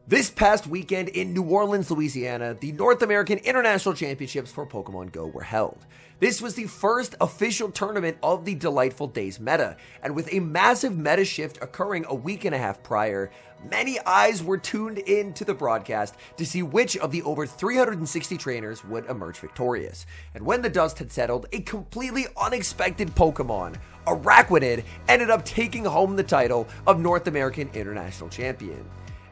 This past weekend in New Orleans, Louisiana, the North American International Championships for Pokemon Go were held. This was the first official tournament of the Delightful Days meta, and with a massive meta shift occurring a week and a half prior, many eyes were tuned in to the broadcast to see which of the over 360 trainers would emerge victorious. And when the dust had settled, a completely unexpected Pokemon, Araquanid, ended up taking home the title of North American International Champion.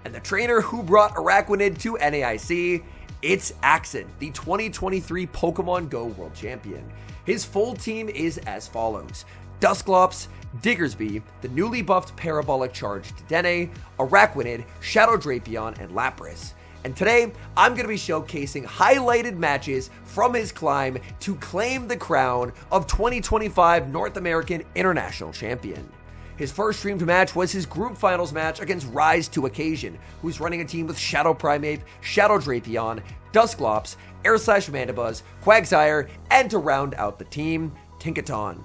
And the trainer who brought Araquanid to NAIC, ItsAXN, the 2023 Pokemon Go World Champion. His full team is as follows: Dusclops, Diggersby, the newly buffed Parabolic Charge Dedenne, Araquanid, Shadow Drapion, and Lapras. And today, I'm going to be showcasing highlighted matches from his climb to claim the crown of 2025 North American International Champion. His first streamed match was his group finals match against Rise to Occasion, who's running a team with Shadow Primeape, Shadow Drapion, Dusclops, Air Slash Mandibuzz, Quagsire, and to round out the team, Tinkaton.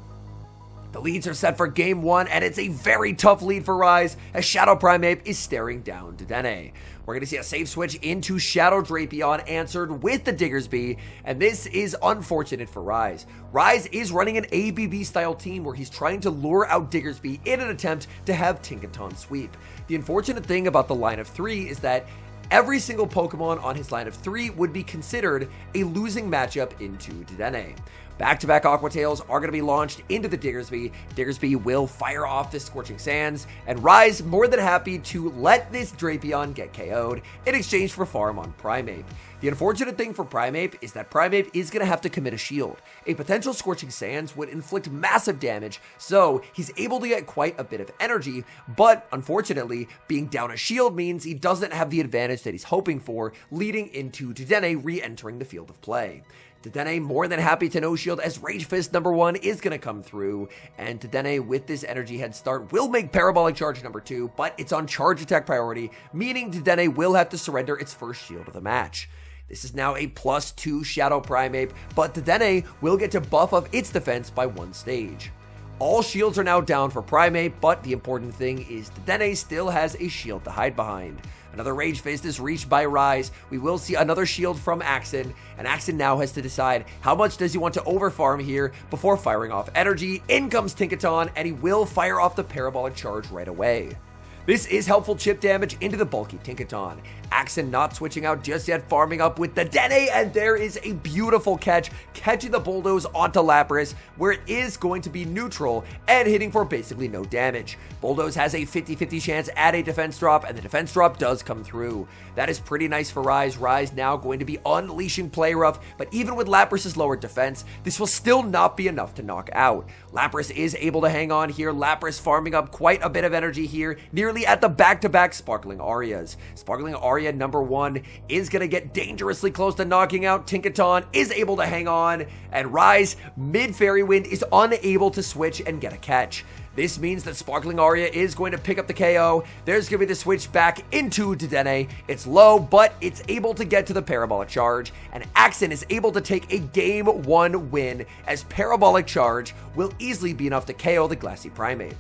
The leads are set for game 1, and it's a very tough lead for Rise, as Shadow Primeape is staring down Dedenne. We're going to see a safe switch into Shadow Drapion answered with the Diggersby, and this is unfortunate for Rise. Rise is running an ABB-style team where he's trying to lure out Diggersby in an attempt to have Tinkaton sweep. The unfortunate thing about the line of 3 is that every single Pokemon on his line of 3 would be considered a losing matchup into Dedenne. Back-to-back Aqua Tails are going to be launched into the Diggersby. Diggersby will fire off the Scorching Sands, and Rise more than happy to let this Drapion get KO'd in exchange for farm on Primeape. The unfortunate thing for Primeape is that Primeape is going to have to commit a shield. A potential Scorching Sands would inflict massive damage, so he's able to get quite a bit of energy, but unfortunately, being down a shield means he doesn't have the advantage that he's hoping for, leading into Dedenne re-entering the field of play. Dedenne more than happy to no shield as Rage Fist number 1 is going to come through, and Dedenne with this energy head start will make Parabolic Charge number 2, but it's on charge attack priority, meaning Dedenne will have to surrender its first shield of the match. This is now a +2 Shadow Primeape, but Dedenne will get to buff up its defense by 1 stage. All shields are now down for Primeape, but the important thing is Dedenne still has a shield to hide behind. Another Rage Fist is reached by Rise. We will see another shield from AXN, and AXN now has to decide how much does he want to overfarm here before firing off energy. In comes Tinkaton, and he will fire off the Parabolic Charge right away. This is helpful chip damage into the bulky Tinkaton. AXN not switching out just yet, farming up with the Dedenne, and there is a beautiful catch, catching the Bulldoze onto Lapras, where it is going to be neutral and hitting for basically no damage. Bulldoze has a 50-50 chance at a defense drop, and the defense drop does come through. That is pretty nice for Rise. Rise now going to be unleashing Play Rough, but even with Lapras' lower defense, this will still not be enough to knock out. Lapras is able to hang on here. Lapras farming up quite a bit of energy here, nearly at the back-to-back Sparkling Arias. Sparkling Aria number 1 is going to get dangerously close to knocking out. Tinkaton is able to hang on, and Rise, mid-Fairy Wind, is unable to switch and get a catch. This means that Sparkling Aria is going to pick up the KO. There's going to be the switch back into Dedenne. It's low, but it's able to get to the Parabolic Charge, and AXN is able to take a Game 1 win, as Parabolic Charge will easily be enough to KO the Glassy Primeape.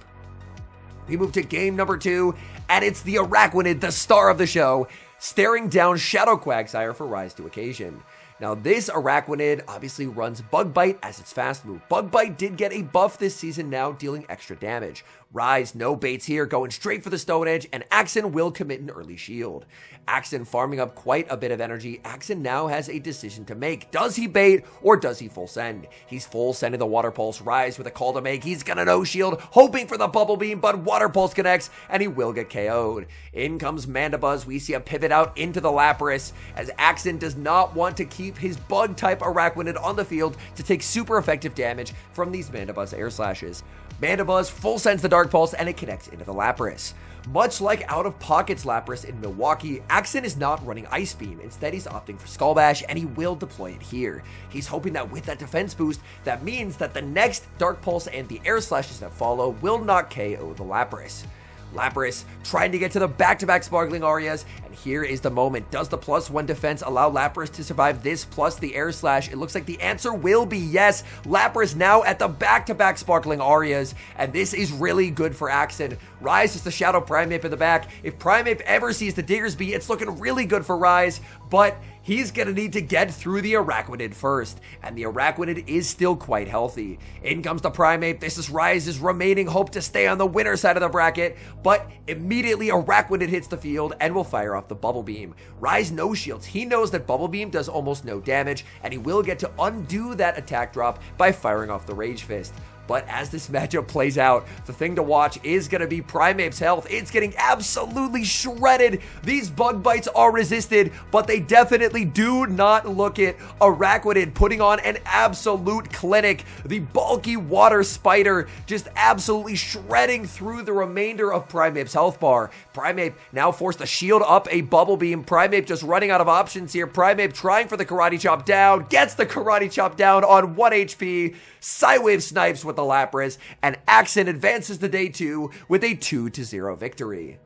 We move to game number 2, and it's the Araquanid, the star of the show, staring down Shadow Quagsire for Rise to Occasion. Now, this Araquanid obviously runs Bug Bite as its fast move. Bug Bite did get a buff this season, now dealing extra damage. Rise, no baits here, going straight for the Stone Edge, and AXN will commit an early shield. AXN farming up quite a bit of energy. AXN now has a decision to make. Does he bait or does he full send? He's full sending the Water Pulse. Rise with a call to make. He's gonna no shield, hoping for the Bubble Beam, but Water Pulse connects, and he will get KO'd. In comes Mandibuzz. We see a pivot out into the Lapras, as AXN does not want to keep his Bug-type Araquanid on the field to take super effective damage from these Mandibuzz Air Slashes. Mandibuzz full sends the Dark Pulse, and it connects into the Lapras. Much like Out of Pocket's Lapras in Milwaukee, AXN is not running Ice Beam. Instead, he's opting for Skull Bash, and he will deploy it here. He's hoping that with that defense boost, that means that the next Dark Pulse and the Air Slashes that follow will not KO the Lapras. Lapras trying to get to the back-to-back Sparkling Arias, and here is the moment. Does the +1 defense allow Lapras to survive this plus the Air Slash? It looks like the answer will be yes. Lapras now at the back-to-back Sparkling Arias, and this is really good for AXN. Rise is the Shadow Primeape in the back. If Primeape ever sees the Diggersby, it's looking really good for Rise, but he's gonna need to get through the Araquanid first, and the Araquanid is still quite healthy. In comes the Primeape. This is Rise's remaining hope to stay on the winner side of the bracket, but immediately Araquanid hits the field and will fire off the Bubble Beam. Rise no shields. He knows that Bubble Beam does almost no damage, and he will get to undo that attack drop by firing off the Rage Fist. But as this matchup plays out, the thing to watch is going to be Primeape's health. It's getting absolutely shredded. These bug bites are resisted, but they definitely do not look it. Araquanid putting on an absolute clinic. The bulky water spider just absolutely shredding through the remainder of Primeape's health bar. Primeape now forced to shield up a Bubble Beam. Primeape just running out of options here. Primeape trying for the Karate Chop down. Gets the Karate Chop down on 1 HP. Psywave snipes with the Lapras, and ItsAXN advances to day 2 with a 2-0 victory.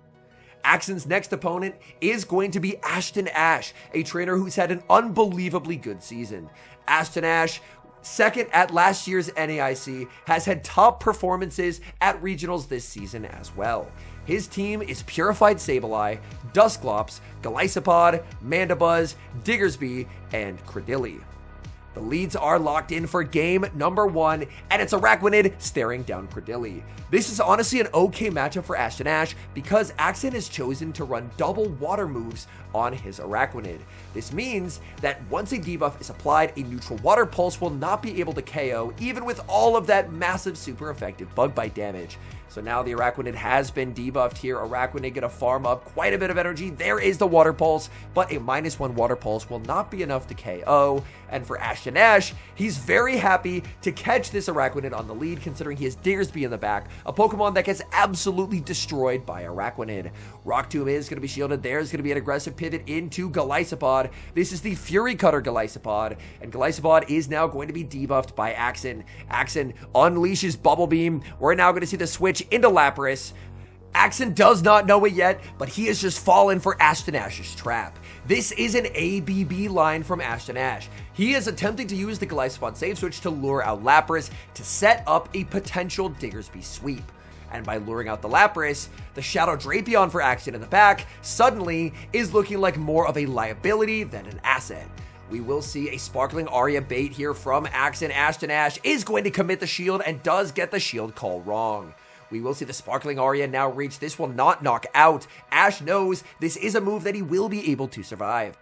ItsAXN's next opponent is going to be Ashton Ash, a trainer who's had an unbelievably good season. Ashton Ash, second at last year's NAIC, has had top performances at regionals this season as well. His team is Purified Sableye, Dusclops, Golisopod, Mandibuzz, Diggersby, and Credilli. The leads are locked in for game number 1, and it's Araquanid staring down Credilli. This is honestly an okay matchup for Ashton Ash because ItsAXN has chosen to run double water moves on his Araquanid. This means that once a debuff is applied, a neutral water pulse will not be able to KO, even with all of that massive super effective bug bite damage. So now the Araquanid has been debuffed here. Araquanid gonna farm up quite a bit of energy. There is the Water Pulse, but a -1 Water Pulse will not be enough to KO. And for Ashton Ash, he's very happy to catch this Araquanid on the lead, considering he has Diggersby in the back, a Pokemon that gets absolutely destroyed by Araquanid. Rock Tomb is gonna be shielded. There's gonna be an aggressive pivot into Golisopod. This is the Fury Cutter Golisopod, and Golisopod is now going to be debuffed by ItsAXN. ItsAXN unleashes Bubble Beam. We're now gonna see the switch into Lapras. ItsAXN does not know it yet, but he has just fallen for Ashton Ash's trap. This is an ABB line from Ashton Ash. He is attempting to use the Golisopod save switch to lure out Lapras to set up a potential Diggersby sweep. And by luring out the Lapras, the Shadow Drapion for ItsAXN in the back suddenly is looking like more of a liability than an asset. We will see a Sparkling Aria bait here from ItsAXN. Ashton Ash is going to commit the shield and does get the shield call wrong. We will see the Sparkling Aria now reach. This will not knock out. Ash knows this is a move that he will be able to survive.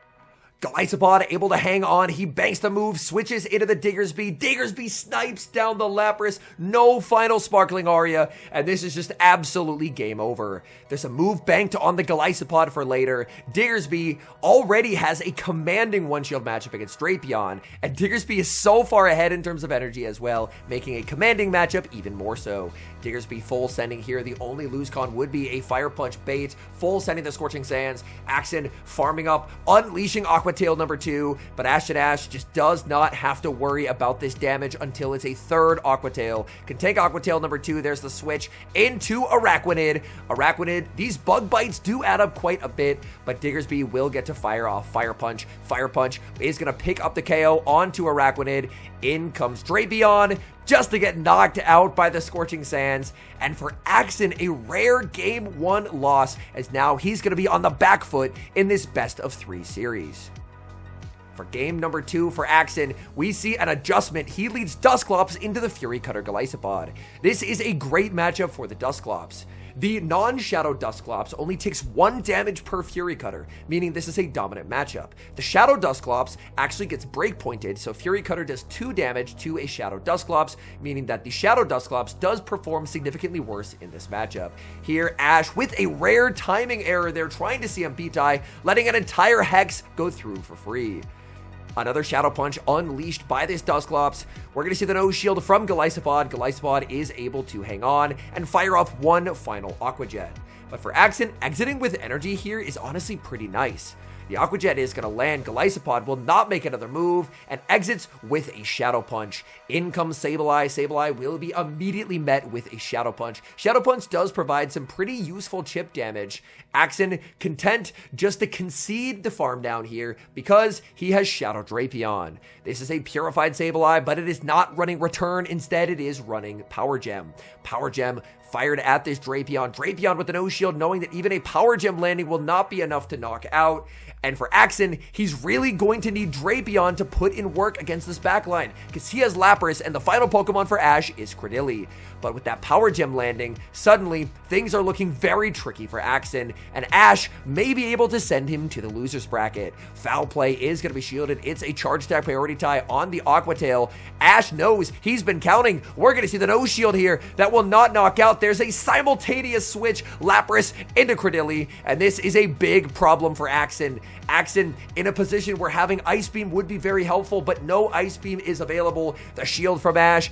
Golisopod able to hang on. He banks the move, switches into the Diggersby. Diggersby snipes down the Lapras. No final Sparkling Aria, and this is just absolutely game over. There's a move banked on the Golisopod for later. Diggersby already has a commanding one-shield matchup against Drapion, and Diggersby is so far ahead in terms of energy as well, making a commanding matchup even more so. Diggersby full sending here. The only lose con would be a Fire Punch bait. Full sending the Scorching Sands. ItsAXN farming up, unleashing Aqua Tail number 2, but Ashton Ash just does not have to worry about this damage until it's a third Aqua Tail. Can take Aqua Tail number 2. There's the switch into Araquanid. Araquanid, these bug bites do add up quite a bit, but Diggersby will get to fire off Fire Punch. Fire Punch is going to pick up the KO onto Araquanid. In comes Drapion, just to get knocked out by the Scorching Sands. And for ItsAXN, a rare Game 1 loss, as now he's going to be on the back foot in this best of 3 series. For game number 2 for ItsAXN, we see an adjustment. He leads Dusclops into the Fury Cutter Golisopod. This is a great matchup for the Dusclops. The non-Shadow Dusclops only takes 1 damage per Fury Cutter, meaning this is a dominant matchup. The Shadow Dusclops actually gets break pointed, so Fury Cutter does 2 damage to a Shadow Dusclops, meaning that the Shadow Dusclops does perform significantly worse in this matchup. Here, Ash, with a rare timing error there, trying to CMP die, letting an entire Hex go through for free. Another Shadow Punch unleashed by this Dusclops. We're going to see the no shield from Golisopod. Golisopod is able to hang on and fire off 1 final Aqua Jet. But for ItsAXN, exiting with energy here is honestly pretty nice. The Aqua Jet is going to land. Golisopod will not make another move and exits with a Shadow Punch. In comes Sableye. Sableye will be immediately met with a Shadow Punch. Shadow Punch does provide some pretty useful chip damage. ItsAXN content just to concede the farm down here because he has Shadow Drapion. This is a Purified Sableye, but it is not running Return. Instead, it is running Power Gem. Power Gem fired at this Drapion. Drapion with the no shield, knowing that even a Power Gem landing will not be enough to knock out. And for AXN, he's really going to need Drapion to put in work against this backline, because he has Lapras, and the final Pokemon for Ash is Credilli. But with that Power Gem landing, suddenly things are looking very tricky for AXN, and Ash may be able to send him to the loser's bracket. Foul play is going to be shielded. It's a charge attack priority tie on the Aqua Tail. Ash knows, he's been counting. We're going to see the no shield here that will not knock out. There's a simultaneous switch, Lapras into Credilli, and this is a big problem for AXN. AXN in a position where having Ice Beam would be very helpful, but no Ice Beam is available. The shield from Ash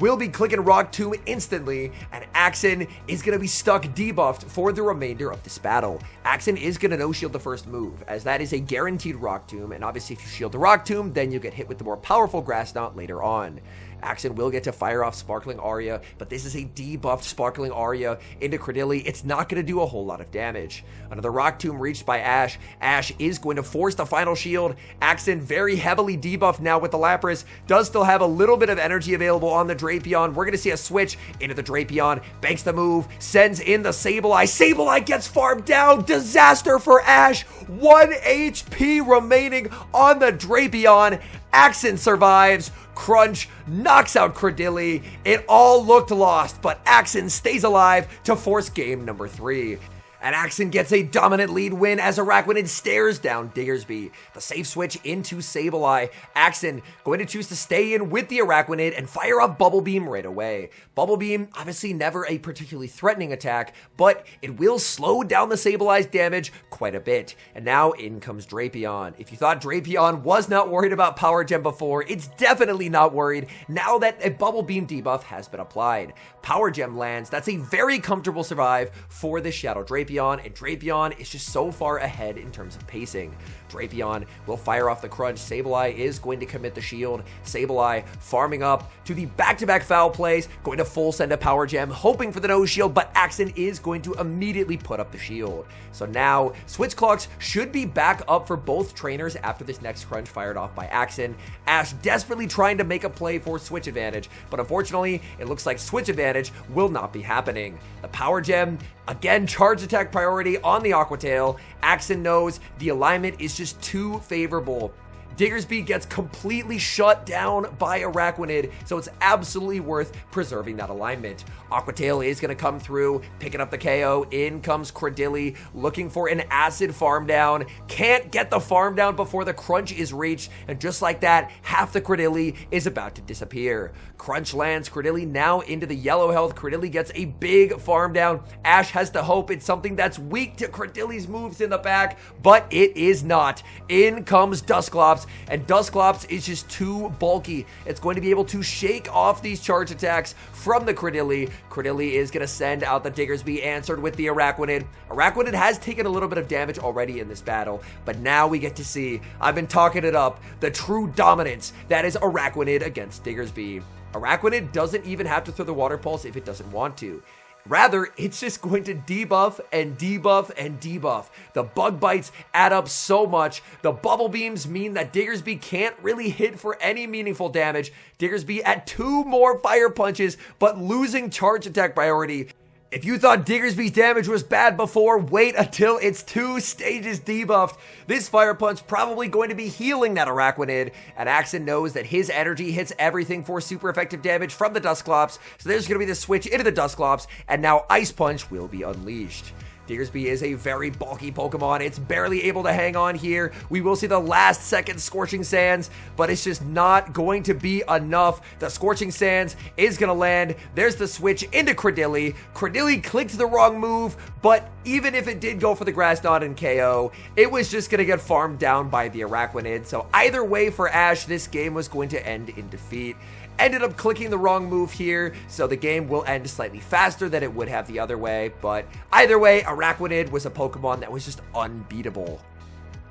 will be clicking Rock Tomb instantly, and AXN is going to be stuck debuffed for the remainder of this battle. AXN is going to no-shield the first move, as that is a guaranteed Rock Tomb, and obviously if you shield the Rock Tomb, then you get hit with the more powerful Grass Knot later on. AXN will get to fire off Sparkling Aria, but this is a debuffed Sparkling Aria into Credilli. It's not going to do a whole lot of damage. Another Rock Tomb reached by Ash. Ash is going to force the final shield. AXN very heavily debuffed now with the Lapras. Does still have a little bit of energy available on the Drapion. We're going to see a switch into the Drapion. Banks the move. Sends in the Sableye. Sableye gets farmed down. Disaster for Ash. 1 HP remaining on the Drapion. AXN survives. Crunch knocks out Credilli. It all looked lost, but AXN stays alive to force game number 3. And AXN gets a dominant lead win as Araquanid stares down Diggersby. The safe switch into Sableye. AXN going to choose to stay in with the Araquanid and fire off Bubble Beam right away. Bubble Beam, obviously never a particularly threatening attack, but it will slow down the Sableye's damage quite a bit. And now in comes Drapion. If you thought Drapion was not worried about Power Gem before, it's definitely not worried now that a Bubble Beam debuff has been applied. Power Gem lands. That's a very comfortable survive for the Shadow Drapion, and Drapion is just so far ahead in terms of pacing. Drapion will fire off the Crunch. Sableye is going to commit the shield. Sableye farming up to the back-to-back foul plays, going to full send a Power Gem, hoping for the no shield, but AXN is going to immediately put up the shield. So now, switch clocks should be back up for both trainers after this next Crunch fired off by AXN. Ash desperately trying to make a play for switch advantage, but unfortunately, it looks like switch advantage will not be happening. The Power Gem, again, charge attack priority on the Aqua Tail. AXN knows the alignment is just too favorable. Diggersby gets completely shut down by Araquanid, so it's absolutely worth preserving that alignment. Aqua Tail is going to come through, picking up the KO. In comes Credilli, looking for an acid farm down. Can't get the farm down before the Crunch is reached, and just like that, half the Credilli is about to disappear. Crunch lands, Credilli now into the yellow health. Credilli gets a big farm down. Ash has to hope it's something that's weak to Credilli's moves in the back, but it is not. In comes Dusclops, and Dusclops is just too bulky. It's going to be able to shake off these charge attacks from the Credilli. Credilli is going to send out the Diggersby, answered with the Araquanid. Araquanid has taken a little bit of damage already in this battle, but now we get to see, I've been talking it up, the true dominance that is Araquanid against Diggersby. Araquanid doesn't even have to throw the Water Pulse if it doesn't want to. Rather, it's just going to debuff and debuff and debuff. The bug bites add up so much. The bubble beams mean that Diggersby can't really hit for any meaningful damage. Diggersby at 2 more fire punches, but losing charge attack priority. If you thought Diggersby's damage was bad before, wait until it's 2 stages debuffed. This Fire Punch probably going to be healing that Araquanid, and AXN knows that his energy hits everything for super effective damage from the Dusclops, so there's going to be the switch into the Dusclops, and now Ice Punch will be unleashed. Diggersby is a very bulky Pokemon. It's barely able to hang on here. We will see the last second Scorching Sands, but it's just not going to be enough. The Scorching Sands is going to land. There's the switch into Credilli. Credilli clicked the wrong move, but even if it did go for the Grass Knot and KO, it was just going to get farmed down by the Araquanid. So either way for Ash, this game was going to end in defeat. Ended up clicking the wrong move here, so the game will end slightly faster than it would have the other way, but either way, Araquanid was a Pokemon that was just unbeatable.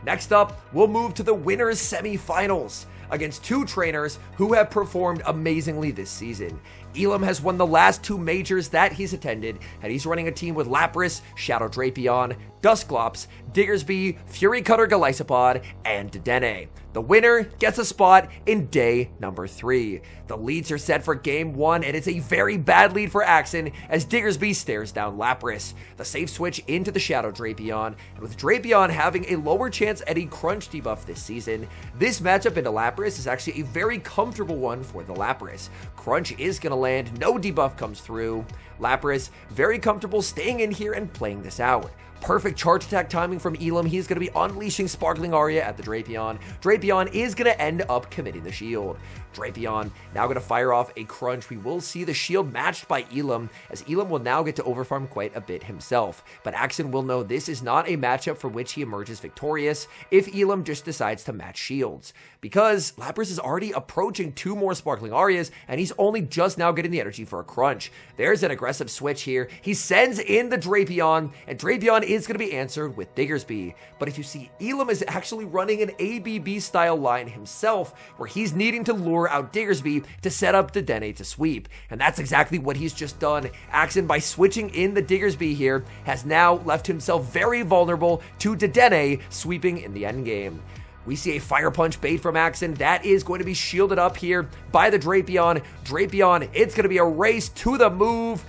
Next up, we'll move to the winners semifinals against 2 trainers who have performed amazingly this season. Elam has won the last 2 majors that he's attended, and he's running a team with Lapras, Shadow Drapion, Dusclops, Diggersby, Fury Cutter Golisopod, and Dedenne. The winner gets a spot in day number 3. The leads are set for game 1, and it's a very bad lead for AXN as Diggersby stares down Lapras. The safe switch into the Shadow Drapion, and with Drapion having a lower chance at a Crunch debuff this season, this matchup into Lapras is actually a very comfortable one for the Lapras. Crunch is going to land, no debuff comes through. Lapras very comfortable staying in here and playing this out. Perfect charge attack timing from Elam. He's going to be unleashing Sparkling Aria at the Drapion. Drapion is going to end up committing the shield. Drapion now going to fire off a Crunch. We will see the shield matched by Elam, as Elam will now get to overfarm quite a bit himself. But AXN will know this is not a matchup from which he emerges victorious if Elam just decides to match shields, because Lapras is already approaching 2 more Sparkling Arias, and he's only just now getting the energy for a Crunch. There's an aggressive switch here. He sends in the Drapion, and Drapion is going to be answered with Diggersby. But if you see, Elam is actually running an ABB style line himself, where he's needing to lure out Diggersby to set up Dedenne to sweep. And that's exactly what he's just done. AXN, by switching in the Diggersby here, has now left himself very vulnerable to Dedenne sweeping in the endgame. We see a Fire Punch bait from AXN. That is going to be shielded up here by the Drapion. Drapion, it's going to be a race to the move,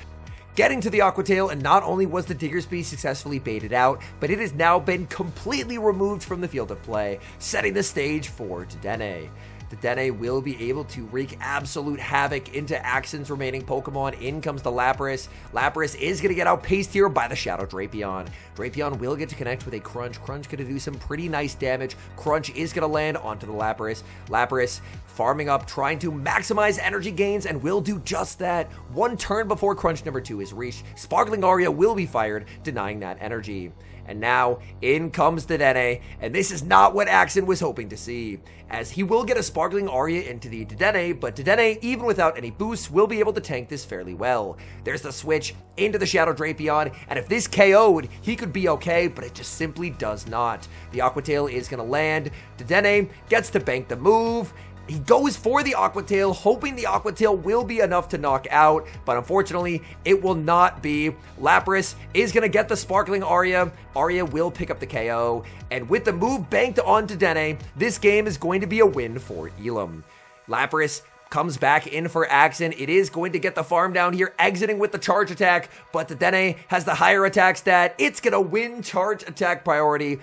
getting to the Aqua Tail, and not only was the Diggersby successfully baited out, but it has now been completely removed from the field of play, setting the stage for Dedenne. Dedenne will be able to wreak absolute havoc into AXN's remaining Pokemon. In comes the Lapras. Lapras is going to get outpaced here by the Shadow Drapion. Drapion will get to connect with a Crunch. Crunch going to do some pretty nice damage. Crunch is going to land onto the Lapras. Lapras farming up, trying to maximize energy gains, and will do just that. 1 turn before Crunch number 2 is reached, Sparkling Aria will be fired, denying that energy. And now, in comes Dedenne, and this is not what AXN was hoping to see, as he will get a Sparkling Aria into the Dedenne, but Dedenne, even without any boosts, will be able to tank this fairly well. There's the switch into the Shadow Drapion, and if this KO'd, he could be okay, but it just simply does not. The Aqua Tail is going to land. Dedenne gets to bank the move. He goes for the Aqua Tail, hoping the Aqua Tail will be enough to knock out, but unfortunately, it will not be. Lapras is going to get the Sparkling Aria. Aria will pick up the KO, and with the move banked onto Dedenne, this game is going to be a win for Elam. Lapras comes back in for AXN. It is going to get the farm down here, exiting with the charge attack, but Dedenne has the higher attack stat. It's going to win charge attack priority.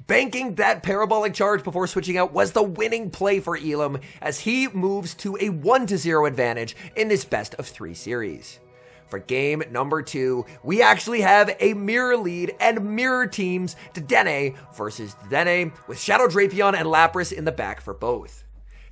Banking that parabolic charge before switching out was the winning play for Elam, as he moves to a 1-0 advantage in this best of 3 series. For game number 2, we actually have a mirror lead and mirror teams, Dedenne versus Dedenne, with Shadow Drapion and Lapras in the back for both.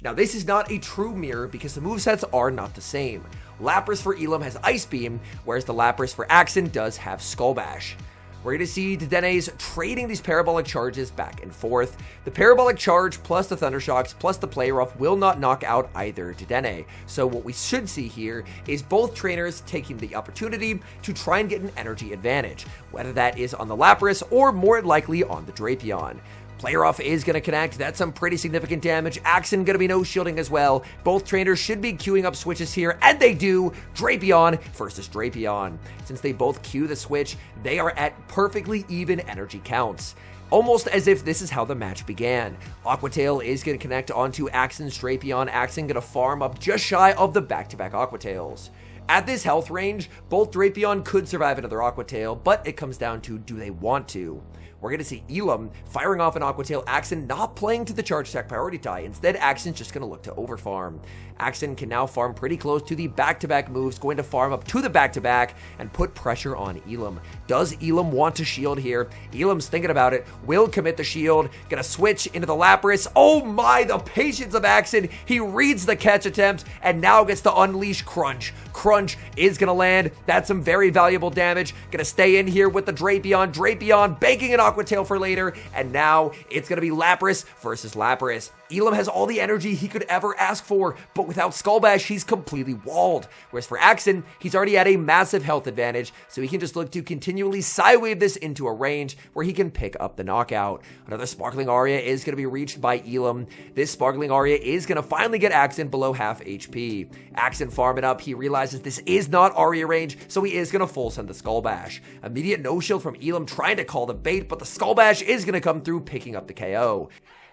Now, this is not a true mirror because the movesets are not the same. Lapras for Elam has Ice Beam, whereas the Lapras for AXN does have Skull Bash. We're going to see Dedenne's trading these parabolic charges back and forth. The parabolic charge plus the Thunder Shocks plus the Play Rough will not knock out either Dedenne. So what we should see here is both trainers taking the opportunity to try and get an energy advantage, whether that is on the Lapras or more likely on the Drapion. Play Rough is going to connect. That's some pretty significant damage. AXN going to be no shielding as well. Both trainers should be queuing up switches here, and they do. Drapion versus Drapion. Since they both queue the switch, they are at perfectly even energy counts, almost as if this is how the match began. Aqua Tail is going to connect onto AXN's Drapion. AXN going to farm up just shy of the back-to-back Aqua Tails. At this health range, both Drapion could survive another Aqua Tail, but it comes down to, do they want to? We're going to see Elam firing off an Aqua Tail, AXN not playing to the charge attack priority tie. Instead, AXN's just going to look to overfarm. AXN can now farm pretty close to the back-to-back moves, going to farm up to the back-to-back and put pressure on Elam. Does Elam want to shield here? Elam's thinking about it, will commit the shield, gonna switch into the Lapras. Oh my, the patience of AXN. He reads the catch attempt and now gets to unleash Crunch. Crunch is gonna land. That's some very valuable damage. Gonna stay in here with the Drapion. Drapion banking an Aqua Tail for later, and now it's gonna be Lapras versus Lapras. Elam has all the energy he could ever ask for, but without Skull Bash, he's completely walled. Whereas for AXN, he's already at a massive health advantage, so he can just look to continually sidewave this into a range where he can pick up the knockout. Another Sparkling Aria is going to be reached by Elam. This Sparkling Aria is going to finally get AXN below half HP. AXN farming up, he realizes this is not Aria range, so he is going to full send the Skull Bash. Immediate no shield from Elam trying to call the bait, but the Skull Bash is going to come through, picking up the KO.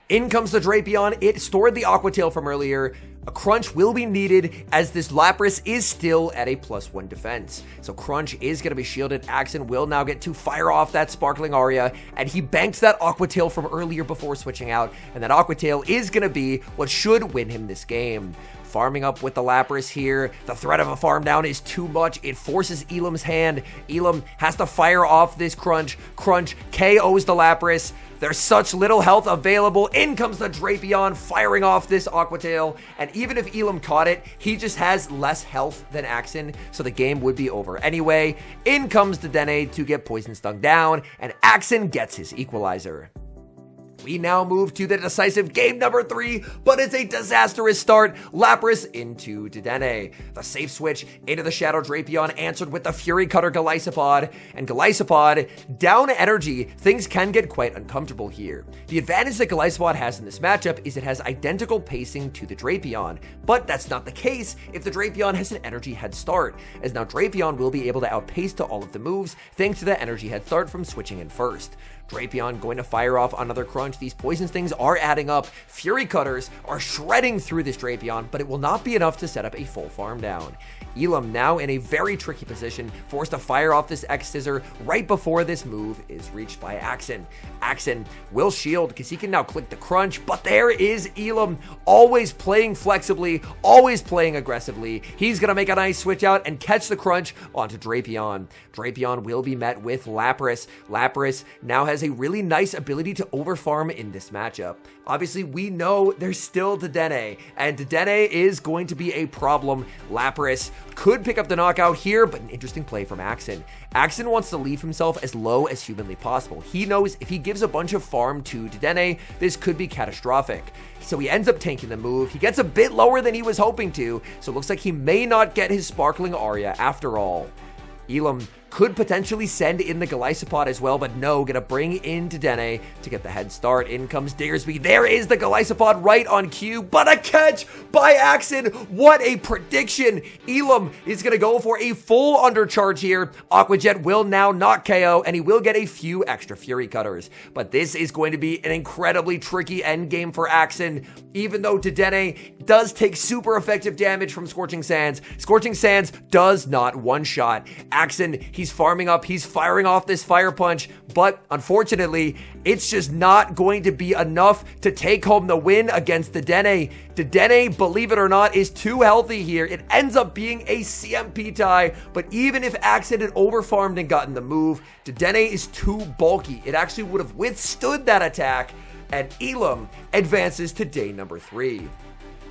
In comes the Drapion. It stored the Aqua Tail from earlier. A Crunch will be needed as this Lapras is still at a +1 defense. So Crunch is going to be shielded. AXN will now get to fire off that Sparkling Aria, and he banks that Aqua Tail from earlier before switching out, and that Aqua Tail is going to be what should win him this game. Farming up with the Lapras here. The threat of a farm down is too much. It forces Elam's hand. Elam has to fire off this Crunch. Crunch KOs the Lapras. There's such little health available. In comes the Drapion, firing off this Aqua Tail. And even if Elam caught it, he just has less health than AXN, so the game would be over anyway. In comes the Dedenne to get Poison Stung down, and AXN gets his equalizer. We now move to the decisive game number 3, but it's a disastrous start. Lapras into Dedenne. The safe switch into the Shadow Drapion answered with the Fury Cutter Golisopod, and Golisopod down energy. Things can get quite uncomfortable here. The advantage that Golisopod has in this matchup is it has identical pacing to the Drapion, but that's not the case if the Drapion has an energy head start, as now Drapion will be able to outpace to all of the moves thanks to the energy head start from switching in first. Drapion going to fire off another Crunch. These Poison Stings are adding up. Fury Cutters are shredding through this Drapion, but it will not be enough to set up a full farm down. Elam now in a very tricky position, forced to fire off this X-Scissor right before this move is reached by AXN. AXN will shield because he can now click the Crunch, but there is Elam, always playing flexibly, always playing aggressively. He's going to make a nice switch out and catch the Crunch onto Drapion. Drapion will be met with Lapras. Lapras now has a really nice ability to overfarm in this matchup. Obviously, we know there's still Dedenne, and Dedenne is going to be a problem. Lapras could pick up the knockout here, but an interesting play from AXN. AXN wants to leave himself as low as humanly possible. He knows if he gives a bunch of farm to Dedenne, this could be catastrophic. So he ends up tanking the move. He gets a bit lower than he was hoping to, so it looks like he may not get his Sparkling Aria after all. Elam could potentially send in the Golisopod as well, but no, gonna bring in Dedenne to get the head start. In comes Diggersby. There is the Golisopod right on cue, but a catch by AXN. What a prediction. Elam is gonna go for a full undercharge here. Aqua Jet will now not KO, and he will get a few extra Fury Cutters. But this is going to be an incredibly tricky end game for AXN, even though Dedenne does take super effective damage from Scorching Sands. Scorching Sands does not one-shot. AXN, he's farming up, he's firing off this Fire Punch, but unfortunately, it's just not going to be enough to take home the win against Dedenne. Dedenne, believe it or not, is too healthy here. It ends up being a CMP tie, but even if AXN had overfarmed and gotten the move, Dedenne is too bulky. It actually would have withstood that attack, and Elam advances to day number 3.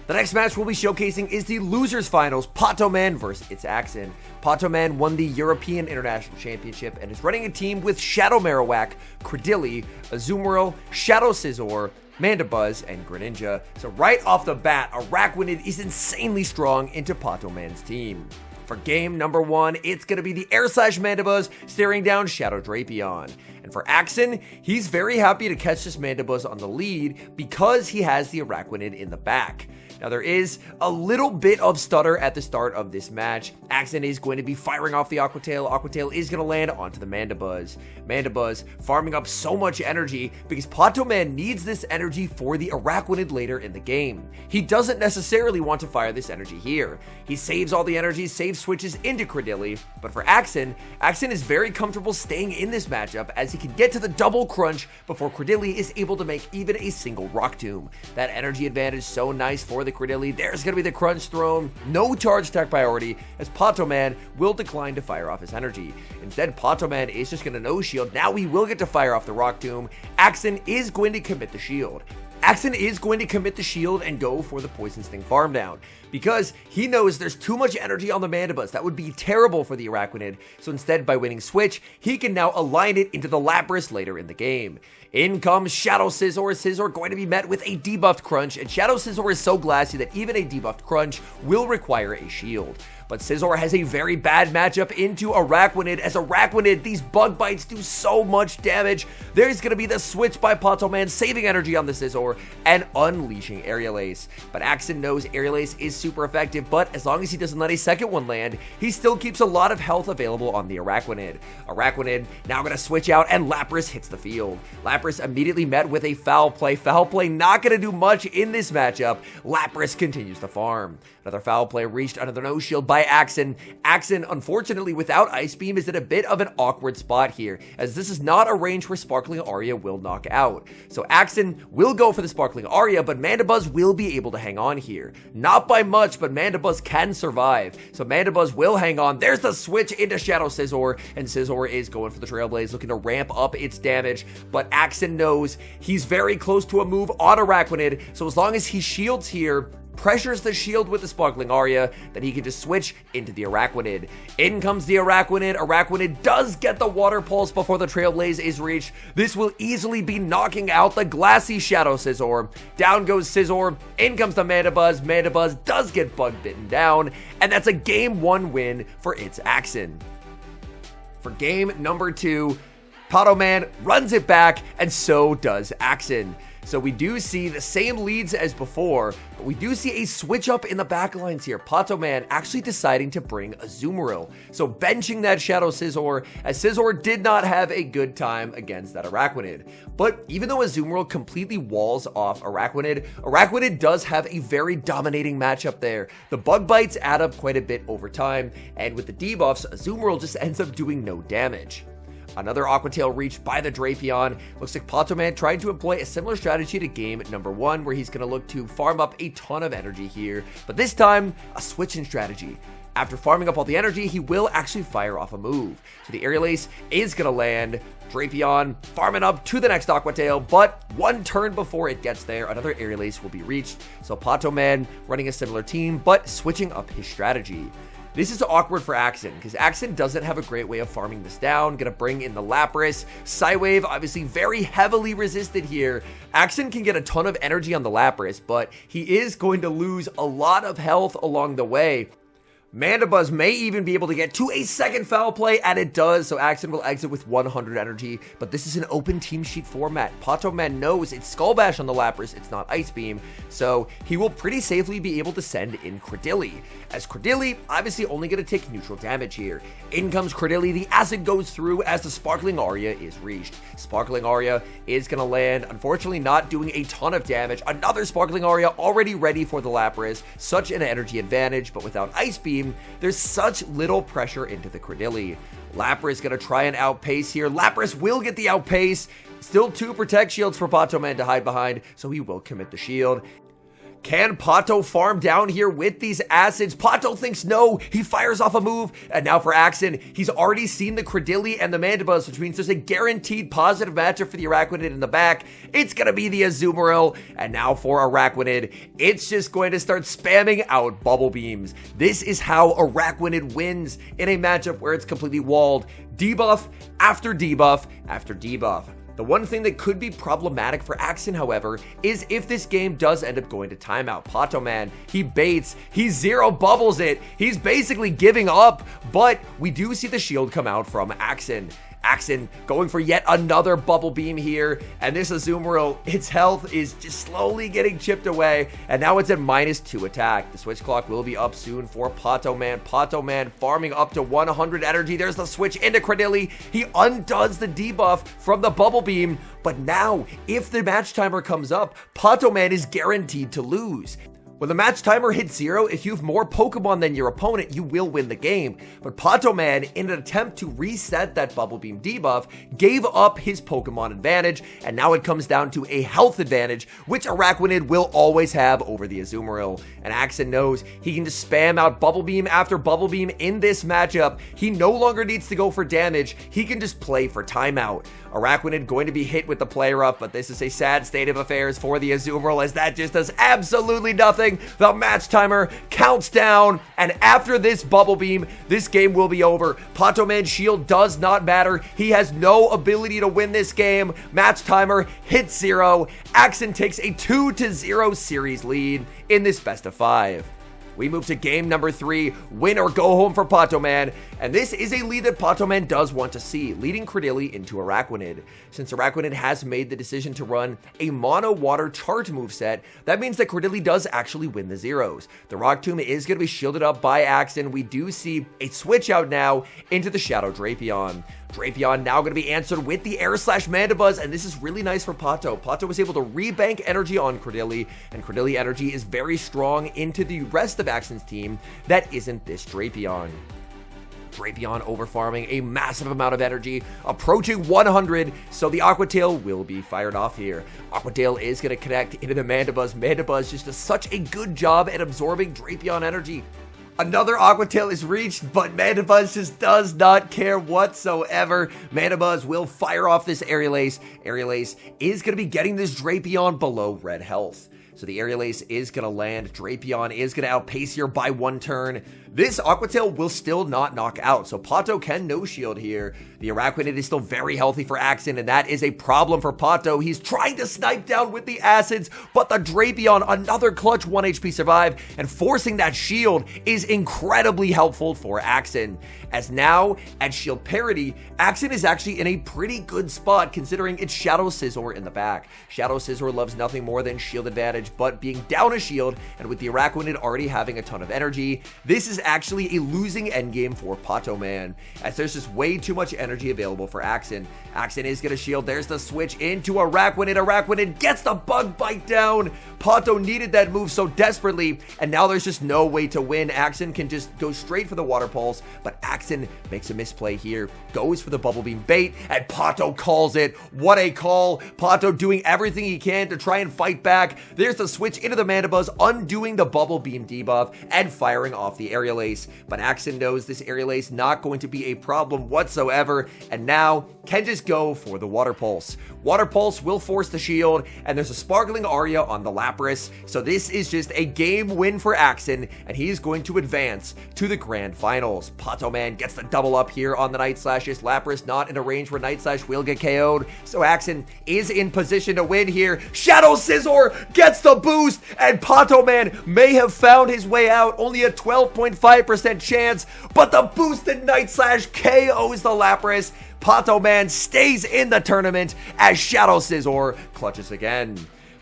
The next match we'll be showcasing is the Losers Finals, Patoman versus ItsAXN. Patoman won the European International Championship and is running a team with Shadow Marowak, Credilli, Azumarill, Shadow Scizor, Mandibuzz, and Greninja. So right off the bat, Araquanid is insanely strong into Patoman's team. For game number 1, it's going to be the Air Slash Mandibuzz staring down Shadow Drapion. And for AXN, he's very happy to catch this Mandibuzz on the lead because he has the Araquanid in the back. Now, there is a little bit of stutter at the start of this match. AXN is going to be firing off the Aqua Tail. Aqua Tail is going to land onto the Mandibuzz. Mandibuzz farming up so much energy because Patoman needs this energy for the Araquanid later in the game. He doesn't necessarily want to fire this energy here. He saves all the energy, saves switches into Credilli, but for AXN, AXN is very comfortable staying in this matchup as he can get to the double Crunch before Credilli is able to make even a single Rock Tomb. That energy advantage so nice for the Credilli. There's going to be the Crunch thrown. No charge attack priority as Patoman will decline to fire off his energy. Instead, Patoman is just going to no shield. Now he will get to fire off the Rock Tomb. AXN is going to commit the shield. AXN is going to commit the shield and go for the Poison Sting farm down because he knows there's too much energy on the Mandibuzz. That would be terrible for the Araquanid. So instead, by winning Switch, he can now align it into the Lapras later in the game. In comes Shadow Scizor. Scizor going to be met with a debuffed Crunch, and Shadow Scizor is so glassy that even a debuffed Crunch will require a shield. But Scizor has a very bad matchup into Araquanid. As Araquanid, these bug bites do so much damage. There's going to be the switch by Pato Man, saving energy on the Scizor and unleashing Aerial Ace. But AXN knows Aerial Ace is super effective, but as long as he doesn't let a second one land, he still keeps a lot of health available on the Araquanid. Araquanid now going to switch out, and Lapras hits the field. Lapras immediately met with a Foul Play. Foul Play not going to do much in this matchup. Lapras continues to farm. Another Foul Play reached under the no shield by AXN. AXN, unfortunately, without Ice Beam, is in a bit of an awkward spot here, as this is not a range where Sparkling Aria will knock out. So AXN will go for the Sparkling Aria, but Mandibuzz will be able to hang on here. Not by much, but Mandibuzz can survive. So Mandibuzz will hang on. There's the switch into Shadow Scizor, and Scizor is going for the Trailblaze, looking to ramp up its damage, but AXN knows he's very close to a move on Araquanid, so as long as he shields here, pressures the shield with the Sparkling Aria, then he can just switch into the Araquanid. In comes the Araquanid. Araquanid does get the Water Pulse before the Trailblaze is reached. This will easily be knocking out the glassy Shadow Scizor. Down goes Scizor. In comes the Mandibuzz. Mandibuzz does get bug bitten down, and that's a game 1 win for ItsAXN. For game number 2, Pato Man runs it back, and so does AXN. So we do see the same leads as before, but we do see a switch up in the backlines here. Pato Man actually deciding to bring Azumarill. So benching that Shadow Scizor, as Scizor did not have a good time against that Araquanid. But even though Azumarill completely walls off Araquanid, Araquanid does have a very dominating matchup there. The bug bites add up quite a bit over time, and with the debuffs, Azumarill just ends up doing no damage. Another Aqua Tail reached by the Drapion. Looks like Pato Man tried to employ a similar strategy to game number 1, where he's going to look to farm up a ton of energy here, but this time, a switch in strategy. After farming up all the energy, he will actually fire off a move. So the Aerial Ace is going to land. Drapion farming up to the next Aqua Tail, but one turn before it gets there, another Aerial Ace will be reached. So Pato Man running a similar team, but switching up his strategy. This is awkward for AXN, because AXN doesn't have a great way of farming this down. Gonna bring in the Lapras. Psywave, obviously very heavily resisted here. AXN can get a ton of energy on the Lapras, but he is going to lose a lot of health along the way. Mandibuzz may even be able to get to a second Foul Play, and it does, so AXN will exit with 100 energy, but this is an open team sheet format. Pato Man knows it's Skull Bash on the Lapras, it's not Ice Beam, so he will pretty safely be able to send in Credilli, as Credilli obviously only going to take neutral damage here. In comes Credilli, the acid goes through as the Sparkling Aria is reached. Sparkling Aria is going to land, unfortunately not doing a ton of damage. Another Sparkling Aria already ready for the Lapras, such an energy advantage, but without Ice Beam, there's such little pressure into the Credilli. Lapras gonna try and outpace here. Lapras will get the outpace. Still 2 Protect Shields for Pato Man to hide behind, so he will commit the shield. Can Pato farm down here with these acids? Pato thinks no. He fires off a move. And now for AXN, he's already seen the Credilli and the Mandibuzz, which means there's a guaranteed positive matchup for the Araquanid in the back. It's going to be the Azumarill. And now for Araquanid, it's just going to start spamming out Bubble Beams. This is how Araquanid wins in a matchup where it's completely walled. Debuff after debuff after debuff. The one thing that could be problematic for AXN, however, is if this game does end up going to timeout. Pato Man, he baits, he zero bubbles it, he's basically giving up, but we do see the shield come out from AXN. AXN going for yet another Bubble Beam here, and this Azumarill, its health is just slowly getting chipped away, and now it's at -2 attack. The switch clock will be up soon for Pato Man. Pato Man farming up to 100 energy. There's the switch into Credilli. He undoes the debuff from the Bubble Beam, but now, if the match timer comes up, Pato Man is guaranteed to lose. When the match timer hits 0, if you have more Pokemon than your opponent, you will win the game. But Pato Man, in an attempt to reset that Bubble Beam debuff, gave up his Pokemon advantage, and now it comes down to a health advantage, which Araquanid will always have over the Azumarill. And AXN knows he can just spam out Bubble Beam after Bubble Beam in this matchup. He no longer needs to go for damage, he can just play for timeout. Araquanid going to be hit with the player up, but this is a sad state of affairs for the Azumarill, as that just does absolutely nothing. The match timer counts down, and after this Bubble Beam, this game will be over. Pato Man's shield does not matter. He has no ability to win this game. Match timer hits 0. AXN takes a 2-0 series lead in this best of 5. We move to game number 3, win or go home for Pato Man, and this is a lead that Pato Man does want to see, leading Credilli into Araquanid. Since Araquanid has made the decision to run a mono water charge moveset, that means that Credilli does actually win the zeros. The Rock Tomb is going to be shielded up by AXN. We do see a switch out now into the Shadow Drapion. Drapion now going to be answered with the Air Slash Mandibuzz, and this is really nice for Pato. Pato was able to rebank energy on Credilli, and Credilli energy is very strong into the rest of AXN's team that isn't this Drapion. Drapion overfarming a massive amount of energy, approaching 100, so the Aqua Tail will be fired off here. Aqua Tail is going to connect into the Mandibuzz. Mandibuzz just does such a good job at absorbing Drapion energy. Another Aqua Tail is reached, but Mandibuzz just does not care whatsoever. Mandibuzz will fire off this Aerial Ace. Aerial Ace is going to be getting this Drapion below red health. So the Aerial Ace is going to land. Drapion is going to outpace here by 1 turn. This Aqua Tail will still not knock out, so Pato can no-shield here. The Araquanid is still very healthy for AXN, and that is a problem for Pato. He's trying to snipe down with the acids, but the Drapion, another clutch 1 HP survive, and forcing that shield is incredibly helpful for AXN. As now, at shield parity, AXN is actually in a pretty good spot considering it's Shadow Scizor in the back. Shadow Scizor loves nothing more than shield advantage, but being down a shield, and with the Araquanid already having a ton of energy, this is actually a losing endgame for Pato Man, as there's just way too much energy available for AXN. AXN is going to shield. There's the switch into Araquanid. Araquanid gets the bug bite down. Pato needed that move so desperately, and now there's just no way to win. AXN can just go straight for the Water Pulse, but AXN makes a misplay here, goes for the Bubble Beam bait, and Pato calls it. What a call. Pato doing everything he can to try and fight back. There's the switch into the Mandibuzz, undoing the Bubble Beam debuff and firing off the Aerial Ace. But AXN knows this Aerial Ace not going to be a problem whatsoever, and now can just go for the Water Pulse. Water Pulse will force the shield, and there's a Sparkling Aria on the Lapras, so this is just a game win for AXN, and he is going to advance to the Grand Finals. Pato Man gets the double up here on the Night Slashes. Lapras not in a range where Night Slash will get KO'd, so AXN is in position to win here. Shadow Scizor gets the boost, and Pato Man may have found his way out, only a 12.5% chance, but the boosted Night Slash KOs the Lapras. Pato Man stays in the tournament as Shadow Scizor clutches again.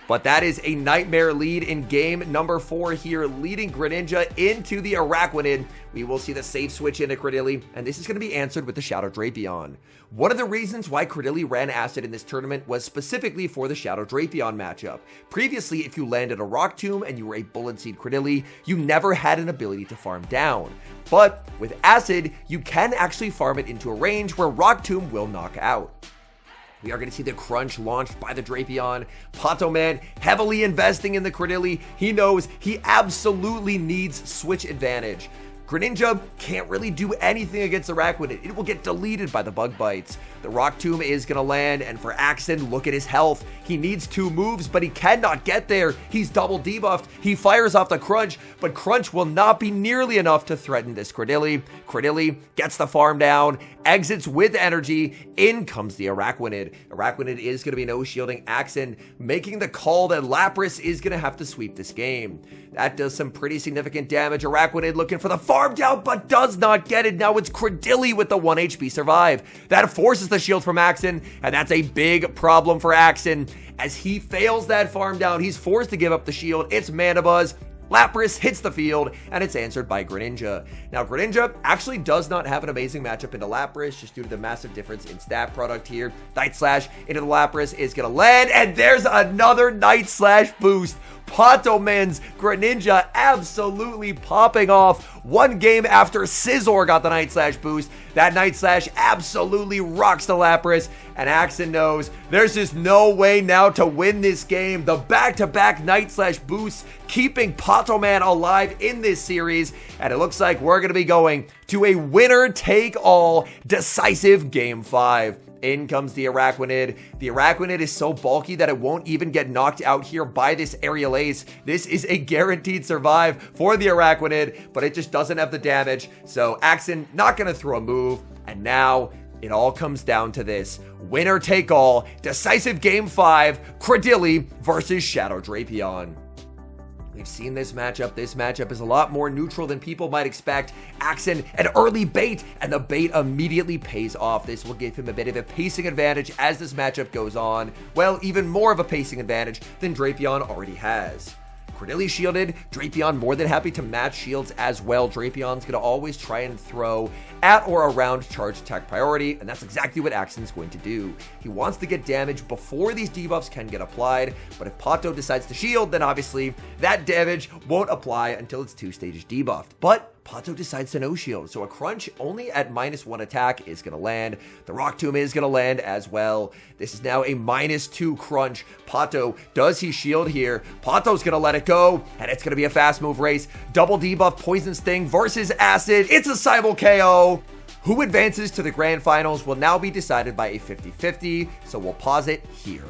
But that is a nightmare lead in game number 4 here, leading Greninja into the Araquanid. We will see the safe switch into Credilli, and this is going to be answered with the Shadow Drapion. One of the reasons why Credilli ran Acid in this tournament was specifically for the Shadow Drapion matchup. Previously, if you landed a Rock Tomb and you were a Bullet Seed Credilli, you never had an ability to farm down. But with Acid, you can actually farm it into a range where Rock Tomb will knock out. We are going to see the Crunch launched by the Drapion. Pato Man heavily investing in the Credilli. He knows he absolutely needs switch advantage. Greninja can't really do anything against Araquanid. It will get deleted by the Bug Bites. The Rock Tomb is going to land, and for AXN, look at his health. He needs 2 moves, but he cannot get there. He's double debuffed. He fires off the Crunch, but Crunch will not be nearly enough to threaten this Credilli. Credilli gets the farm down, exits with energy. In comes the Araquanid. Araquanid is going to be no-shielding AXN, making the call that Lapras is going to have to sweep this game. That does some pretty significant damage. Araquanid looking for the farm down, but does not get it. Now it's Credilli with the 1 HP survive. That forces the shield from AXN, and that's a big problem for AXN. As he fails that farm down, he's forced to give up the shield. It's Mandibuzz. Lapras hits the field, and it's answered by Greninja. Now, Greninja actually does not have an amazing matchup into Lapras, just due to the massive difference in stat product here. Night Slash into the Lapras is going to land, and there's another Night Slash boost. Pato Man's Greninja absolutely popping off. One game after Scizor got the Night Slash boost, that Night Slash absolutely rocks the Lapras, and AXN knows there's just no way now to win this game. The back-to-back Night Slash boosts keeping Pato Man alive in this series, and it looks like we're going to be going to a winner-take-all decisive Game 5. In comes the Araquanid. The Araquanid is so bulky that it won't even get knocked out here by this aerial ace. This is a guaranteed survive for the Araquanid, but it just doesn't have the damage. So AXN not going to throw a move. And now it all comes down to this. Winner take all. Decisive Game 5. Cradily versus Shadow Drapion. We've seen this matchup. This matchup is a lot more neutral than people might expect. AXN, an early bait, and the bait immediately pays off. This will give him a bit of a pacing advantage as this matchup goes on. Well, even more of a pacing advantage than Drapion already has. Cradily shielded, Drapion more than happy to match shields as well. Drapion's going to always try and throw at or around charge attack priority, and that's exactly what AXN's going to do. He wants to get damage before these debuffs can get applied, but if Pato decides to shield, then obviously that damage won't apply until it's 2 stages debuffed. But Pato decides to no shield, so a crunch only at -1 attack is going to land. The Rock Tomb is going to land as well. This is now a -2 crunch. Pato, does he shield here? Pato's going to let it go, and it's going to be a fast move race. Double debuff Poison Sting versus Acid. It's a Simul KO. Who advances to the Grand Finals will now be decided by a 50-50, so we'll pause it here.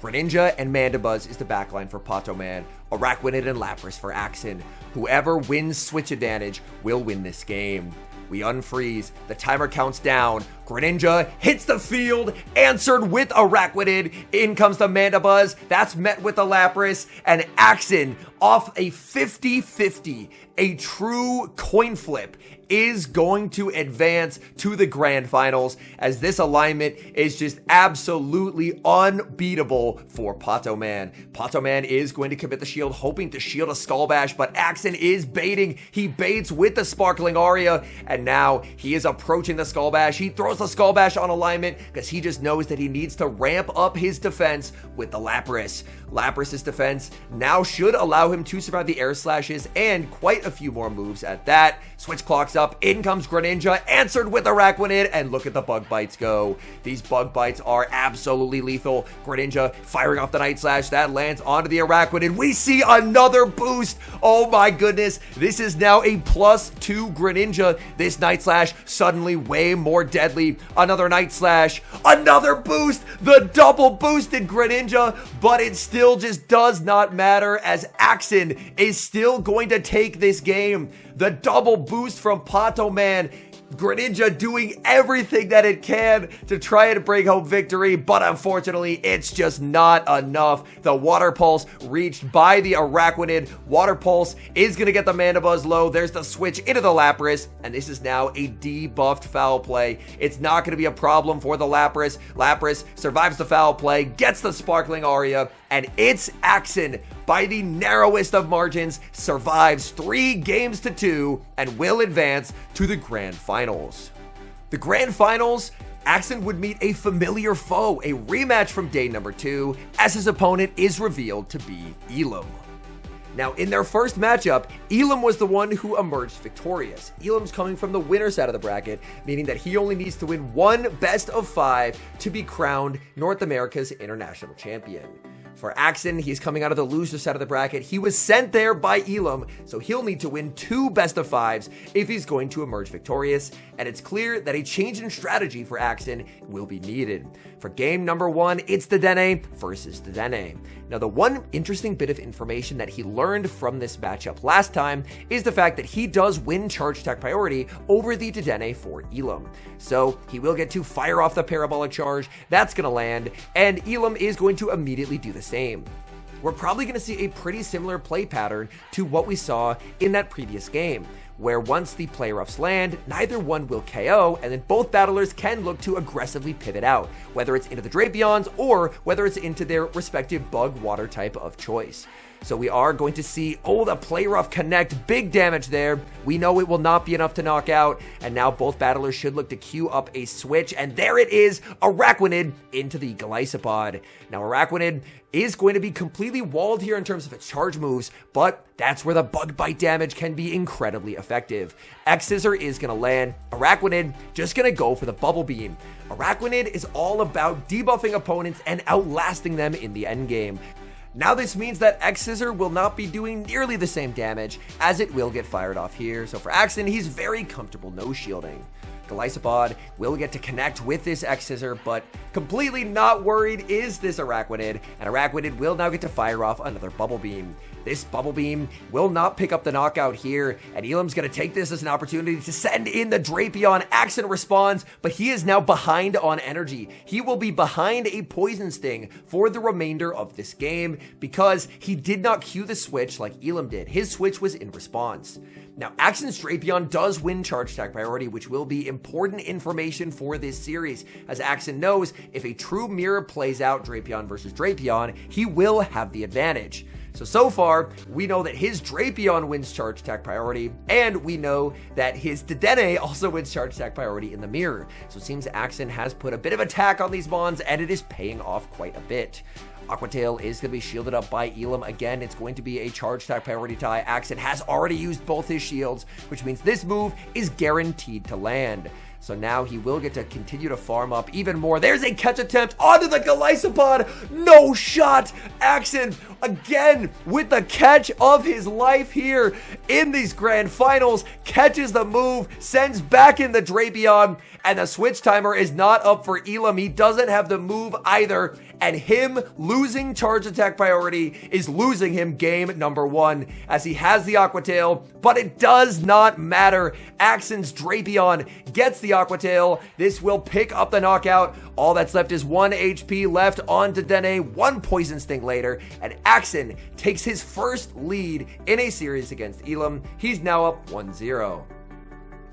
Greninja and Mandibuzz is the backline for Pato Man. Araquanid and Lapras for AXN. Whoever wins switch advantage will win this game. We unfreeze. The timer counts down. Greninja hits the field, answered with Araquanid. In comes the Mandibuzz. That's met with the Lapras. And AXN, off a 50-50, a true coin flip, is going to advance to the Grand Finals, as this alignment is just absolutely unbeatable for Pato Man. Pato Man is going to commit the shield, hoping to shield a Skull Bash, but AXN is baiting. He baits with the Sparkling Aria, and now he is approaching the Skull Bash. He throws the Skull Bash on alignment because he just knows that he needs to ramp up his defense with the Lapras. Lapras's defense now should allow him to survive the air slashes and quite a few more moves at that. Switch clocks up. In comes Greninja, answered with Araquanid, and look at the bug bites go. These bug bites are absolutely lethal. Greninja firing off the Night Slash. That lands onto the Araquanid. We see another boost. Oh my goodness. This is now a +2 Greninja. This Night Slash suddenly way more deadly. Another Night Slash. Another boost. The double boosted Greninja, but it still just does not matter, as AXN is still going to take this game. The double boost from Pato Man. Greninja doing everything that it can to try and bring home victory, but unfortunately, it's just not enough. The Water Pulse reached by the Araquanid. Water Pulse is going to get the Mandibuzz low. There's the switch into the Lapras, and this is now a debuffed foul play. It's not going to be a problem for the Lapras. Lapras survives the foul play, gets the Sparkling Aria, and ItsAXN, by the narrowest of margins, survives 3 games to 2 and will advance to the Grand Finals. The Grand Finals, AXN would meet a familiar foe, a rematch from day number 2, as his opponent is revealed to be Elam. Now, in their first matchup, Elam was the one who emerged victorious. Elam's coming from the winner side of the bracket, meaning that he only needs to win 1 best of 5 to be crowned North America's international champion. For AXN, he's coming out of the loser side of the bracket. He was sent there by Elam, so he'll need to win 2 best of 5s if he's going to emerge victorious, and it's clear that a change in strategy for AXN will be needed. For game number 1, it's Dedenne versus Dedenne. Now, the one interesting bit of information that he learned from this matchup last time is the fact that he does win charge attack priority over the Dedenne for Elam. So he will get to fire off the parabolic charge, that's going to land, and Elam is going to immediately do the same. We're probably going to see a pretty similar play pattern to what we saw in that previous game, where once the play roughs land, neither one will KO, and then both battlers can look to aggressively pivot out, whether it's into the Drapions or whether it's into their respective bug water type of choice. So we are going to see, the play rough connect, big damage there. We know it will not be enough to knock out, and now both battlers should look to queue up a switch, and there it is, Araquanid into the Golisopod. Now Araquanid is going to be completely walled here in terms of its charge moves, but that's where the bug bite damage can be incredibly effective. X-Scissor is going to land, Araquanid just going to go for the Bubble Beam. Araquanid is all about debuffing opponents and outlasting them in the endgame. Now this means that X-Scissor will not be doing nearly the same damage as it will get fired off here. So for AXN, he's very comfortable no shielding. Golisopod will get to connect with this X-Scissor, but completely not worried is this Araquanid, and Araquanid will now get to fire off another Bubble Beam. This Bubble Beam will not pick up the knockout here, and Elam's going to take this as an opportunity to send in the Drapion. AXN responds, but he is now behind on energy. He will be behind a Poison Sting for the remainder of this game because he did not cue the switch like Elam did. His switch was in response. Now, AXN's Drapion does win charge attack priority, which will be important information for this series, as AXN knows if a true mirror plays out Drapion versus Drapion, he will have the advantage. So far, we know that his Drapion wins charge attack priority, and we know that his Dedenne also wins charge attack priority in the mirror. So it seems AXN has put a bit of attack on these bonds, and it is paying off quite a bit. Aquatail is going to be shielded up by Elam. Again, it's going to be a charge attack priority tie. AXN has already used both his shields, which means this move is guaranteed to land. So now he will get to continue to farm up even more. There's a catch attempt onto the Golisopod. No shot. AXN again with the catch of his life here in these grand finals. Catches the move, sends back in the Drapion, and the switch timer is not up for Elam. He doesn't have the move either, and him losing charge attack priority is losing him game number one, as he has the Aquatail, but it does not matter. AXN's Drapion gets the Aquatail. This will pick up the knockout. All that's left is 1 HP left on Dedenne, 1 Poison Sting later, and AXN takes his first lead in a series against Elam. He's now up 1-0.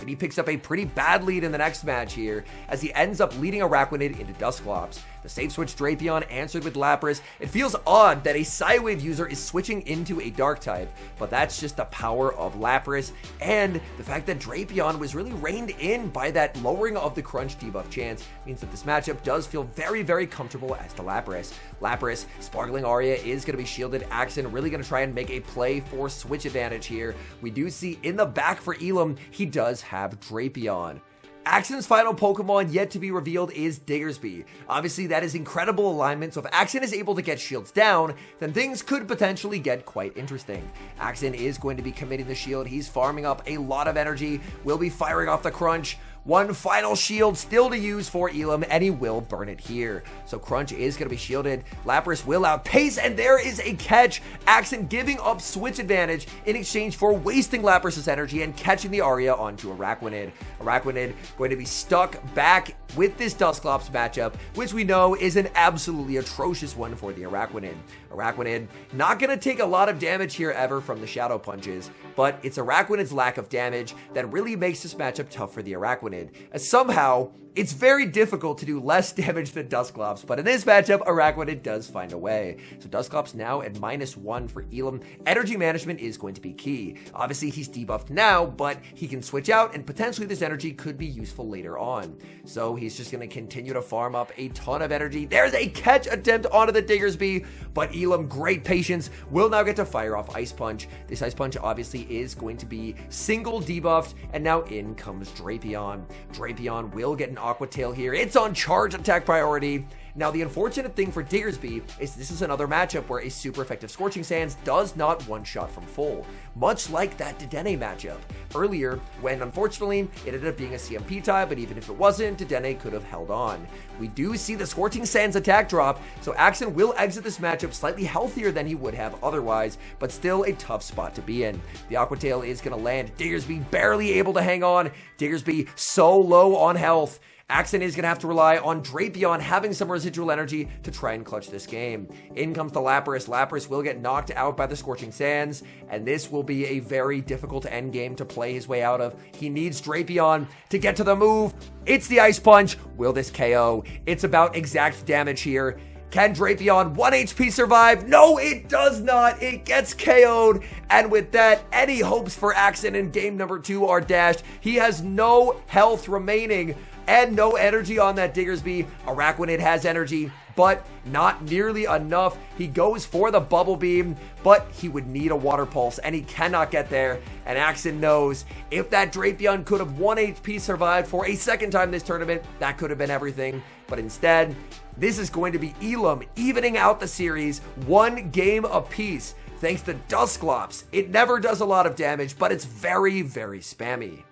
And he picks up a pretty bad lead in the next match here, as he ends up leading Araquanid into Dusclops. The safe switch Drapion answered with Lapras. It feels odd that a Psywave user is switching into a Dark type, but that's just the power of Lapras, and the fact that Drapion was really reined in by that lowering of the crunch debuff chance means that this matchup does feel very, very comfortable as to Lapras. Lapras, Sparkling Aria is going to be shielded. AXN really going to try and make a play for switch advantage here. We do see in the back for Elam, he does have Drapion. AXN's final Pokemon yet to be revealed is Diggersby. Obviously, that is incredible alignment, so if AXN is able to get shields down, then things could potentially get quite interesting. AXN is going to be committing the shield. He's farming up a lot of energy, will be firing off the crunch. One final shield still to use for Elam, and he will burn it here. So Crunch is going to be shielded. Lapras will outpace, and there is a catch. AXN giving up switch advantage in exchange for wasting Lapras' energy and catching the Aria onto Araquanid. Araquanid going to be stuck back with this Dusclops matchup, which we know is an absolutely atrocious one for the Araquanid. Araquanid not going to take a lot of damage here ever from the Shadow Punches, but it's Araquanid's lack of damage that really makes this matchup tough for the Araquanid. As somehow, it's very difficult to do less damage than Dusclops, but in this matchup, Araquanid does find a way. So Dusclops now at -1 for Elam. Energy management is going to be key. Obviously, he's debuffed now, but he can switch out, and potentially this energy could be useful later on. So he's just going to continue to farm up a ton of energy. There's a catch attempt onto the Diggersby, but Elam, great patience, will now get to fire off Ice Punch. This Ice Punch obviously is going to be single debuffed, and now in comes Drapion. Drapion will get an Aquatail here. It's on charge attack priority. Now, the unfortunate thing for Diggersby is this is another matchup where a super effective Scorching Sands does not one-shot from full, much like that Dedenne matchup earlier, when unfortunately it ended up being a CMP tie, but even if it wasn't, Dedenne could have held on. We do see the Scorching Sands attack drop, so AXN will exit this matchup slightly healthier than he would have otherwise, but still a tough spot to be in. The Aquatail is going to land. Diggersby barely able to hang on. Diggersby so low on health. AXN is going to have to rely on Drapion having some residual energy to try and clutch this game. In comes the Lapras. Lapras will get knocked out by the Scorching Sands, and this will be a very difficult end game to play his way out of. He needs Drapion to get to the move. It's the Ice Punch. Will this KO? It's about exact damage here. Can Drapion 1 HP survive? No, it does not. It gets KO'd. And with that, any hopes for AXN in game number 2 are dashed. He has no health remaining and no energy on that Diggersby. Araquanid has energy, but not nearly enough. He goes for the Bubble Beam, but he would need a Water Pulse, and he cannot get there. And AXN knows if that Drapion could have 1 HP survived for a second time this tournament, that could have been everything. But instead, this is going to be Elam evening out the series 1 game apiece. Thanks to Dusclops. It never does a lot of damage, but it's very, very spammy.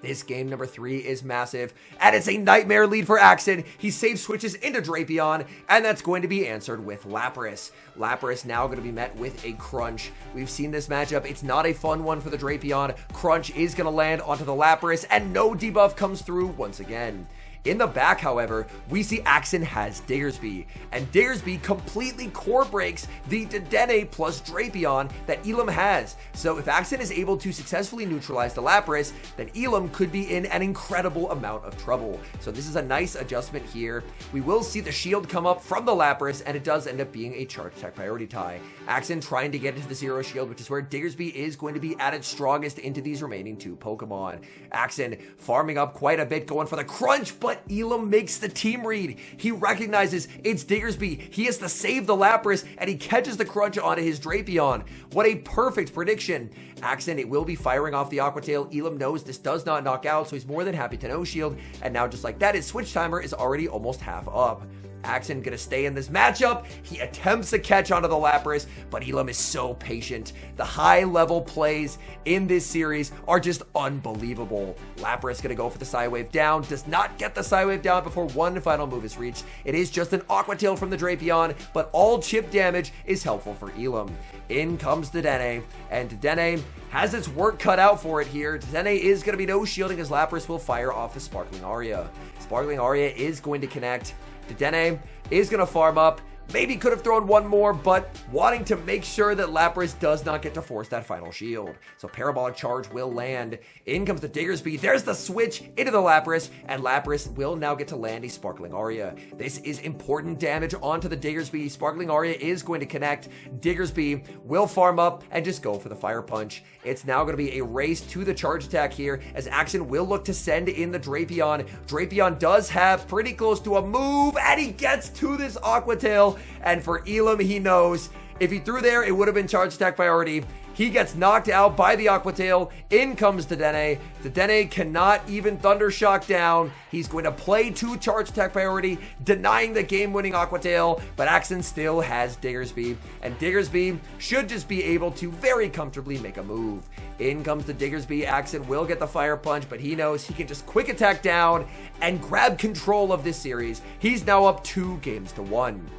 This game number 3 is massive, and it's a nightmare lead for AXN. He safe switches into Drapion, and that's going to be answered with Lapras. Lapras now going to be met with a Crunch. We've seen this matchup. It's not a fun one for the Drapion. Crunch is going to land onto the Lapras, and no debuff comes through once again. In the back, however, we see AXN has Diggersby, and Diggersby completely core breaks the Dedenne plus Drapion that Elam has. So if AXN is able to successfully neutralize the Lapras, then Elam could be in an incredible amount of trouble. So this is a nice adjustment here. We will see the shield come up from the Lapras, and it does end up being a charge attack priority tie. AXN trying to get into the zero shield, which is where Diggersby is going to be at its strongest into these remaining 2 Pokemon. AXN farming up quite a bit, going for the Crunch, but Elam makes the team read. He recognizes it's Diggersby. He has to save the Lapras, and he catches the Crunch onto his Drapion. What a perfect prediction. AXN, it will be firing off the Aqua Tail. Elam knows this does not knock out, so he's more than happy to no shield. And now just like that, his switch timer is already almost half up. AXN gonna stay in this matchup. He attempts a catch onto the Lapras, but Elam is so patient. The high level plays in this series are just unbelievable. Lapras gonna go for the Psywave down, does not get the Psywave down before one final move is reached. It is just an Aqua Tail from the Drapion, but all chip damage is helpful for Elam. In comes Dedenne, and Dedenne has its work cut out for it here. Dedenne is gonna be no shielding as Lapras will fire off the Sparkling Aria. Sparkling Aria is going to connect. Dedenne is going to farm up. Maybe could have thrown one more, but wanting to make sure that Lapras does not get to force that final shield. So Parabolic Charge will land. In comes the Diggersby. There's the switch into the Lapras, and Lapras will now get to land a Sparkling Aria. This is important damage onto the Diggersby. Sparkling Aria is going to connect. Diggersby will farm up and just go for the Fire Punch. It's now going to be a race to the charge attack here, as AXN will look to send in the Drapion. Drapion does have pretty close to a move, and he gets to this Aqua Tail. And for Elam, he knows if he threw there, it would have been charge attack priority. He gets knocked out by the Aqua Tail. In comes Dedenne. Dedenne cannot even Thunder Shock down. He's going to play 2 charge attack priority, denying the game-winning Aqua Tail, but AXN still has Diggersby, and Diggersby should just be able to very comfortably make a move. In comes the Diggersby. AXN will get the Fire Punch, but he knows he can just quick attack down and grab control of this series. He's now up 2 games to 1.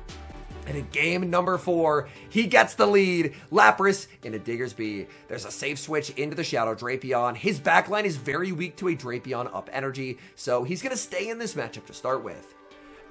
And in game number 4, he gets the lead. Lapras into Diggersby. There's a safe switch into the Shadow Drapion. His backline is very weak to a Drapion up energy, so he's going to stay in this matchup to start with.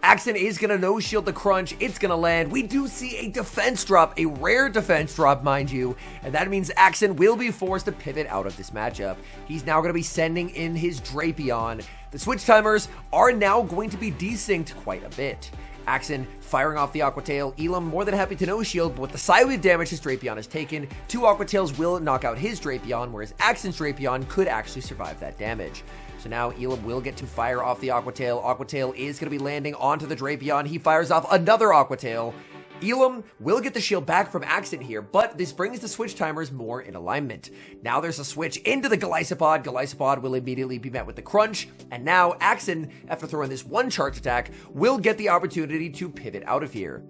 AXN is going to no-shield the Crunch. It's going to land. We do see a defense drop, a rare defense drop, mind you, and that means AXN will be forced to pivot out of this matchup. He's now going to be sending in his Drapion. The switch timers are now going to be desynced quite a bit. AXN firing off the Aqua Tail. Elam more than happy to no-shield, but with the Psywave damage his Drapion has taken, 2 Aqua Tails will knock out his Drapion, whereas AXN's Drapion could actually survive that damage. So now Elam will get to fire off the Aqua Tail. Aqua Tail is going to be landing onto the Drapion. He fires off another Aqua Tail. Elam will get the shield back from AXN here, but this brings the switch timers more in alignment. Now there's a switch into the Golisopod. Golisopod will immediately be met with the Crunch, and now AXN, after throwing this 1 charge attack, will get the opportunity to pivot out of here.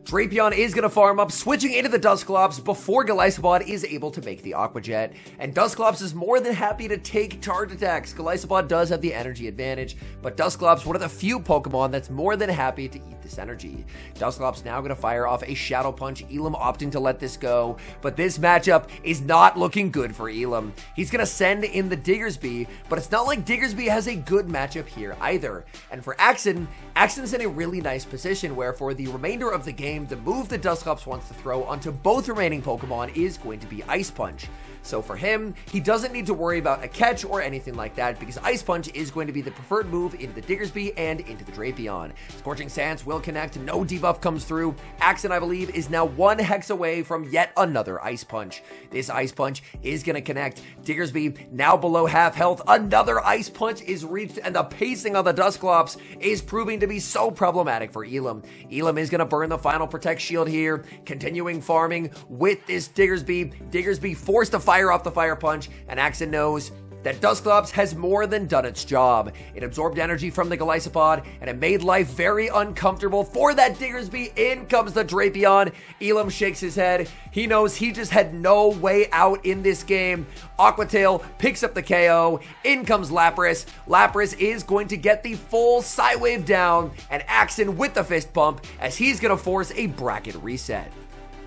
Drapion is going to farm up, switching into the Dusclops before Golisopod is able to make the Aqua Jet. And Dusclops is more than happy to take charge attacks. Golisopod does have the energy advantage, but Dusclops, one of the few Pokemon that's more than happy to eat this energy. Dusclops now going to fire off a Shadow Punch, Elam opting to let this go, but this matchup is not looking good for Elam. He's going to send in the Diggersby, but it's not like Diggersby has a good matchup here either. And for AXN, AXN's in a really nice position where for the remainder of the game, the move that Dusclops wants to throw onto both remaining Pokemon is going to be Ice Punch. So for him, he doesn't need to worry about a catch or anything like that because Ice Punch is going to be the preferred move into the Diggersby and into the Drapion. Scorching Sands will connect, no debuff comes through. AXN, I believe, is now 1 hex away from yet another Ice Punch. This Ice Punch is going to connect. Diggersby now below half health. Another Ice Punch is reached, and the pacing of the Dusclops is proving to be so problematic for Elam. Elam is going to burn the final Protect Shield here, continuing farming with this Diggersby. Diggersby forced to fire off the Fire Punch, and AXN knows that Dusclops has more than done its job. It absorbed energy from the Golisopod, and it made life very uncomfortable for that Diggersby. In comes the Drapion. Elam shakes his head. He knows he just had no way out in this game. Aqua Tail picks up the KO. In comes Lapras. Lapras is going to get the full Psywave down, and AXN with the fist pump as he's going to force a bracket reset.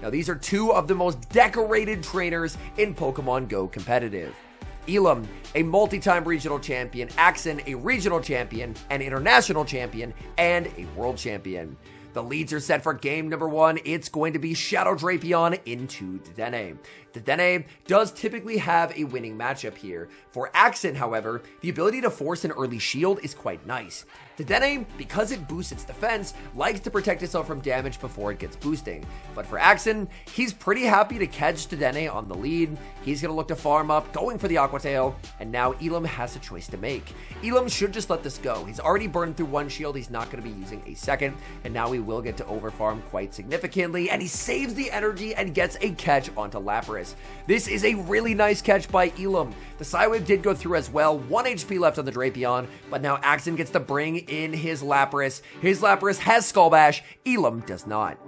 Now, these are two of the most decorated trainers in Pokemon Go competitive. Elam, a multi-time regional champion, AXN, a regional champion, an international champion, and a world champion. The leads are set for game number 1. It's going to be Shadow Drapion into Dedenne. Dedenne does typically have a winning matchup here. For AXN, however, the ability to force an early shield is quite nice. Dedenne, because it boosts its defense, likes to protect itself from damage before it gets boosting. But for AXN, he's pretty happy to catch Dedenne on the lead. He's going to look to farm up, going for the Aqua Tail, and now Elam has a choice to make. Elam should just let this go. He's already burned through 1 shield. He's not going to be using a second, and now he will get to overfarm quite significantly, and he saves the energy and gets a catch onto Lapras. This is a really nice catch by Elam. The Psywave did go through as well. 1 HP left on the Drapion, but now AXN gets to bring in his Lapras. His Lapras has Skull Bash. Elam does not.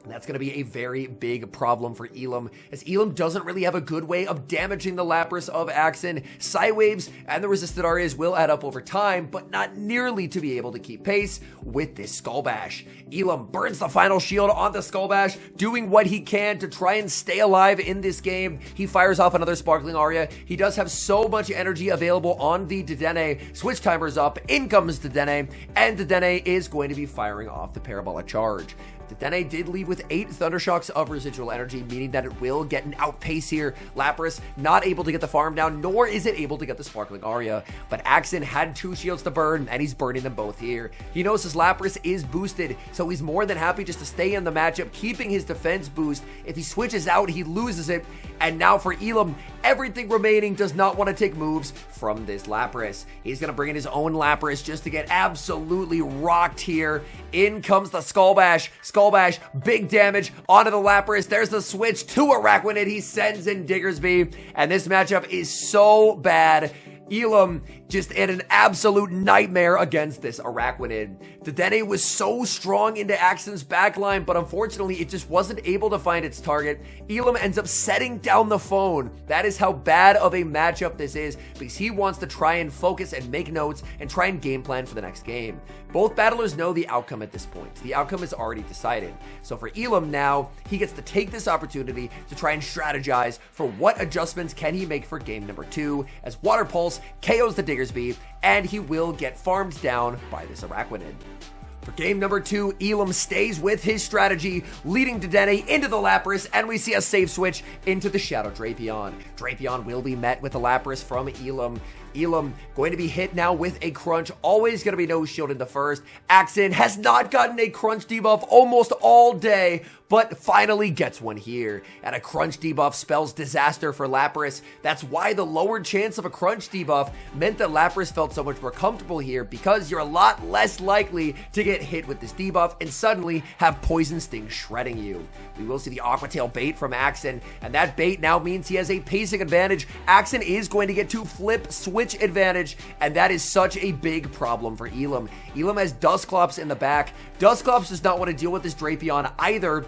That's going to be a very big problem for Elam, as Elam doesn't really have a good way of damaging the Lapras of AXN. Psywaves and the resisted areas will add up over time, but not nearly to be able to keep pace with this Skull Bash. Elam burns the final shield on the Skull Bash, doing what he can to try and stay alive in this game. He fires off another Sparkling Aria. He does have so much energy available on the Dedenne. Switch timer's up, in comes Dedenne, and Dedenne is going to be firing off the Parabolic Charge. Dedenne did leave with 8 Thundershocks of residual energy, meaning that it will get an outpace here. Lapras not able to get the farm down, nor is it able to get the Sparkling Aria. But AXN had 2 shields to burn, and he's burning them both here. He knows his Lapras is boosted, so he's more than happy just to stay in the matchup, keeping his defense boost. If he switches out, he loses it. And now for Elam, everything remaining does not want to take moves from this Lapras. He's going to bring in his own Lapras just to get absolutely rocked here. In comes the Skull Bash. Skull Bash, big damage onto the Lapras. There's the switch to Araquanid. He sends in Diggersby, and this matchup is so bad. Elam just in an absolute nightmare against this Araquanid. Dedenne was so strong into AXN's backline, but unfortunately it just wasn't able to find its target. Elam ends up setting down the phone. That is how bad of a matchup this is, because he wants to try and focus and make notes and try and game plan for the next game. Both battlers know the outcome at this point. The outcome is already decided. So for Elam now, he gets to take this opportunity to try and strategize for what adjustments can he make for game number 2, as Water Pulse KOs the Diggersby, and he will get farmed down by this Araquanid. For game number 2, Elam stays with his strategy, leading Dedenne into the Lapras, and we see a save switch into the Shadow Drapion. Drapion will be met with the Lapras from Elam. Elam going to be hit now with a crunch, always going to be no shield in the first. AXN has not gotten a crunch debuff almost all day, but finally gets one here. And a crunch debuff spells disaster for Lapras. That's why the lowered chance of a crunch debuff meant that Lapras felt so much more comfortable here, because you're a lot less likely to get hit with this debuff and suddenly have Poison Sting shredding you. We will see the Aqua Tail bait from AXN, and that bait now means he has a pacing advantage. AXN is going to get to flip switch advantage, and that is such a big problem for Elam. Elam has Dusclops in the back. Dusclops does not want to deal with this Drapion either.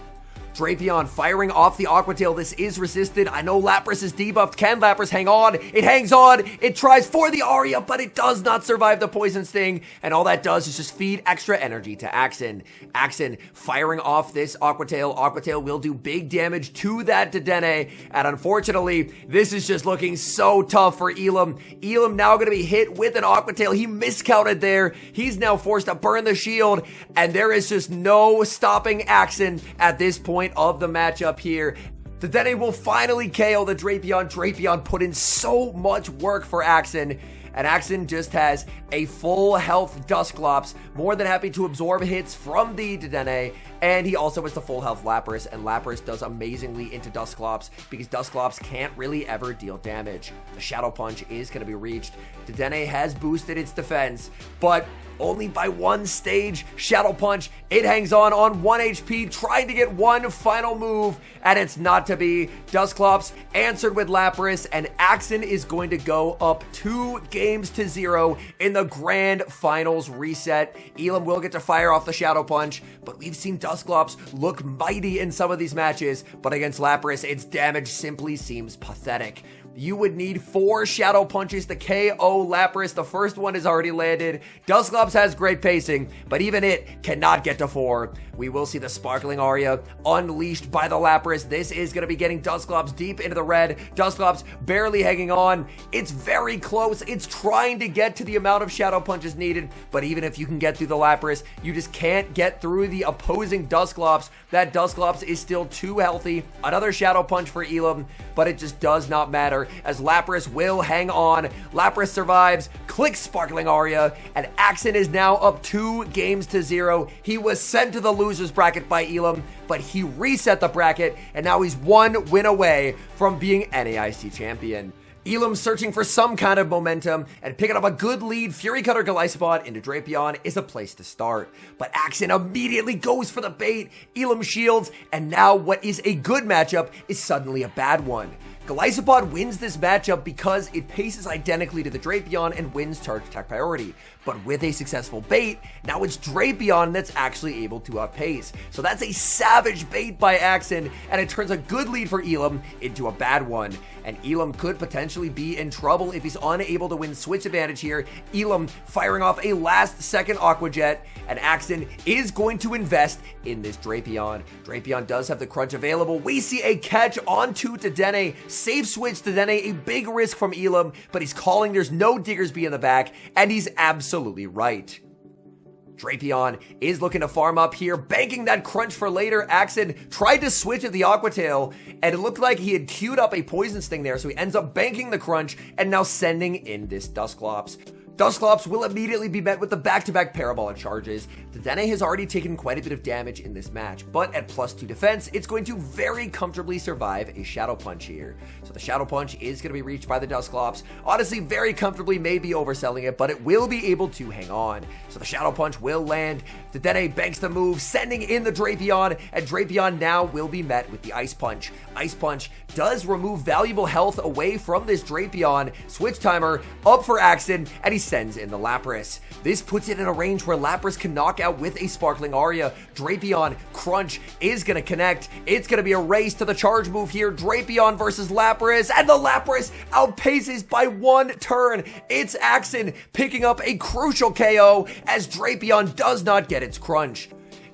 Drapion firing off the Aqua Tail. This is resisted. I know Lapras is debuffed. Can Lapras hang on? It hangs on. It tries for the Aria, but it does not survive the Poison Sting. And all that does is just feed extra energy to AXN. AXN firing off this Aqua Tail. Aqua Tail will do big damage to that Dedenne. And unfortunately, this is just looking so tough for Elam. Elam now going to be hit with an Aqua Tail. He miscounted there. He's now forced to burn the shield. And there is just no stopping AXN at this point of the matchup here. The Dedenne will finally KO the Drapion. Drapion put in so much work for AXN, and AXN just has a full health Dusclops, more than happy to absorb hits from the Dedenne, and he also has the full health Lapras, and Lapras does amazingly into Dusclops because Dusclops can't really ever deal damage. The Shadow Punch is going to be reached. Dedenne has boosted its defense, but only by one stage. Shadow Punch, it hangs on 1 HP, trying to get one final move, and it's not to be. Dusclops answered with Lapras, and AXN is going to go up 2-0 in the grand finals reset. Elam will get to fire off the Shadow Punch, but we've seen Dusclops look mighty in some of these matches, but against Lapras, its damage simply seems pathetic. You would need 4 Shadow Punches to KO Lapras. The first one is already landed. Dusclops has great pacing, but even it cannot get to 4. We will see the Sparkling Aria unleashed by the Lapras. This is going to be getting Dusclops deep into the red. Dusclops barely hanging on. It's very close. It's trying to get to the amount of Shadow Punches needed, but even if you can get through the Lapras, you just can't get through the opposing Dusclops. That Dusclops is still too healthy. Another Shadow Punch for Elam, but it just does not matter, as Lapras will hang on. Lapras survives, clicks Sparkling Aria, and AXN is now up 2-0. He was sent to the losers bracket by Elam, but he reset the bracket, and now he's 1 win away from being NAIC champion. Elam searching for some kind of momentum, and picking up a good lead. Fury Cutter Golisopod into Drapion is a place to start, but AXN immediately goes for the bait. Elam shields, and now what is a good matchup is suddenly a bad one. Golisopod wins this matchup because it paces identically to the Drapion and wins charge attack priority. But with a successful bait, now it's Drapion that's actually able to outpace. So that's a savage bait by AXN, and it turns a good lead for Elam into a bad one. And Elam could potentially be in trouble if he's unable to win switch advantage here. Elam firing off a last-second Aqua Jet, and AXN is going to invest in this Drapion. Drapion does have the crunch available. We see a catch onto Dedenne. Safe switch Dedenne, a big risk from Elam, but he's calling there's no Diggersby in the back, and he's absolutely right. Drapion is looking to farm up here, banking that crunch for later. AXN tried to switch at the Aqua Tail, and it looked like he had queued up a Poison Sting there, so he ends up banking the crunch and now sending in this Dusclops. Dusclops will immediately be met with the back-to-back Parabolic charges. Dedenne has already taken quite a bit of damage in this match, but at +2 defense, it's going to very comfortably survive a Shadow Punch here. So the Shadow Punch is going to be reached by the Dusclops. Honestly, very comfortably, maybe overselling it, but it will be able to hang on. So the Shadow Punch will land. Dedenne banks the move, sending in the Drapion, and Drapion now will be met with the Ice Punch. Ice Punch does remove valuable health away from this Drapion. Switch timer up for AXN, and he sends in the Lapras. This puts it in a range where Lapras can knock out with a Sparkling Aria. Drapion crunch is going to connect. It's going to be a race to the charge move here. Drapion versus Lapras, and the Lapras outpaces by 1 turn. It's AXN picking up a crucial KO as Drapion does not get its crunch.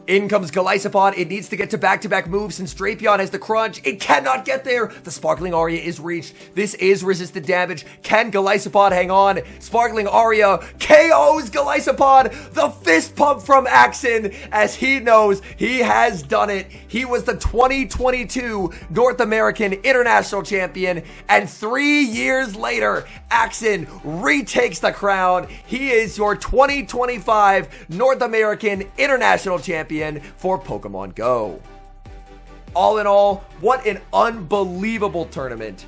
In comes Golisopod. It needs to get to back-to-back moves since Drapion has the crunch. It cannot get there. The Sparkling Aria is reached. This is resisted damage. Can Golisopod hang on? Sparkling Aria KOs Golisopod. The fist pump from AXN as he knows he has done it. He was the 2022 North American International Champion, and 3 years later, AXN retakes the crown. He is your 2025 North American International Champion for Pokemon Go. All in all, what an unbelievable tournament.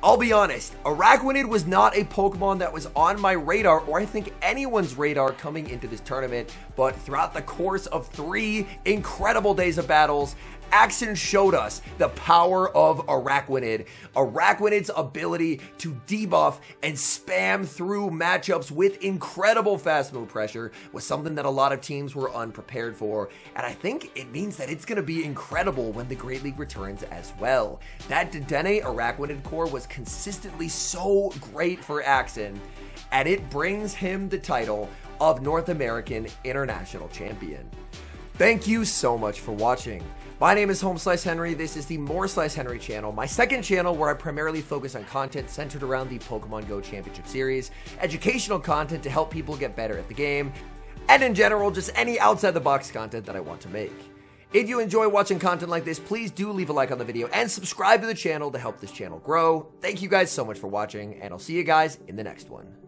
I'll be honest, Araquanid was not a Pokemon that was on my radar, or I think anyone's radar coming into this tournament, but throughout the course of 3 incredible days of battles, ItsAXN showed us the power of Araquanid. Araquanid's ability to debuff and spam through matchups with incredible fast move pressure was something that a lot of teams were unprepared for, and I think it means that it's going to be incredible when the Great League returns as well. That Dedenne Araquanid core was consistently so great for ItsAXN, and it brings him the title of North American International Champion. Thank you so much for watching. My name is HomeSliceHenry. This is the MoreSliceHenry channel, my second channel where I primarily focus on content centered around the Pokemon Go Championship Series, educational content to help people get better at the game, and in general, just any outside-the-box content that I want to make. If you enjoy watching content like this, please do leave a like on the video and subscribe to the channel to help this channel grow. Thank you guys so much for watching, and I'll see you guys in the next one.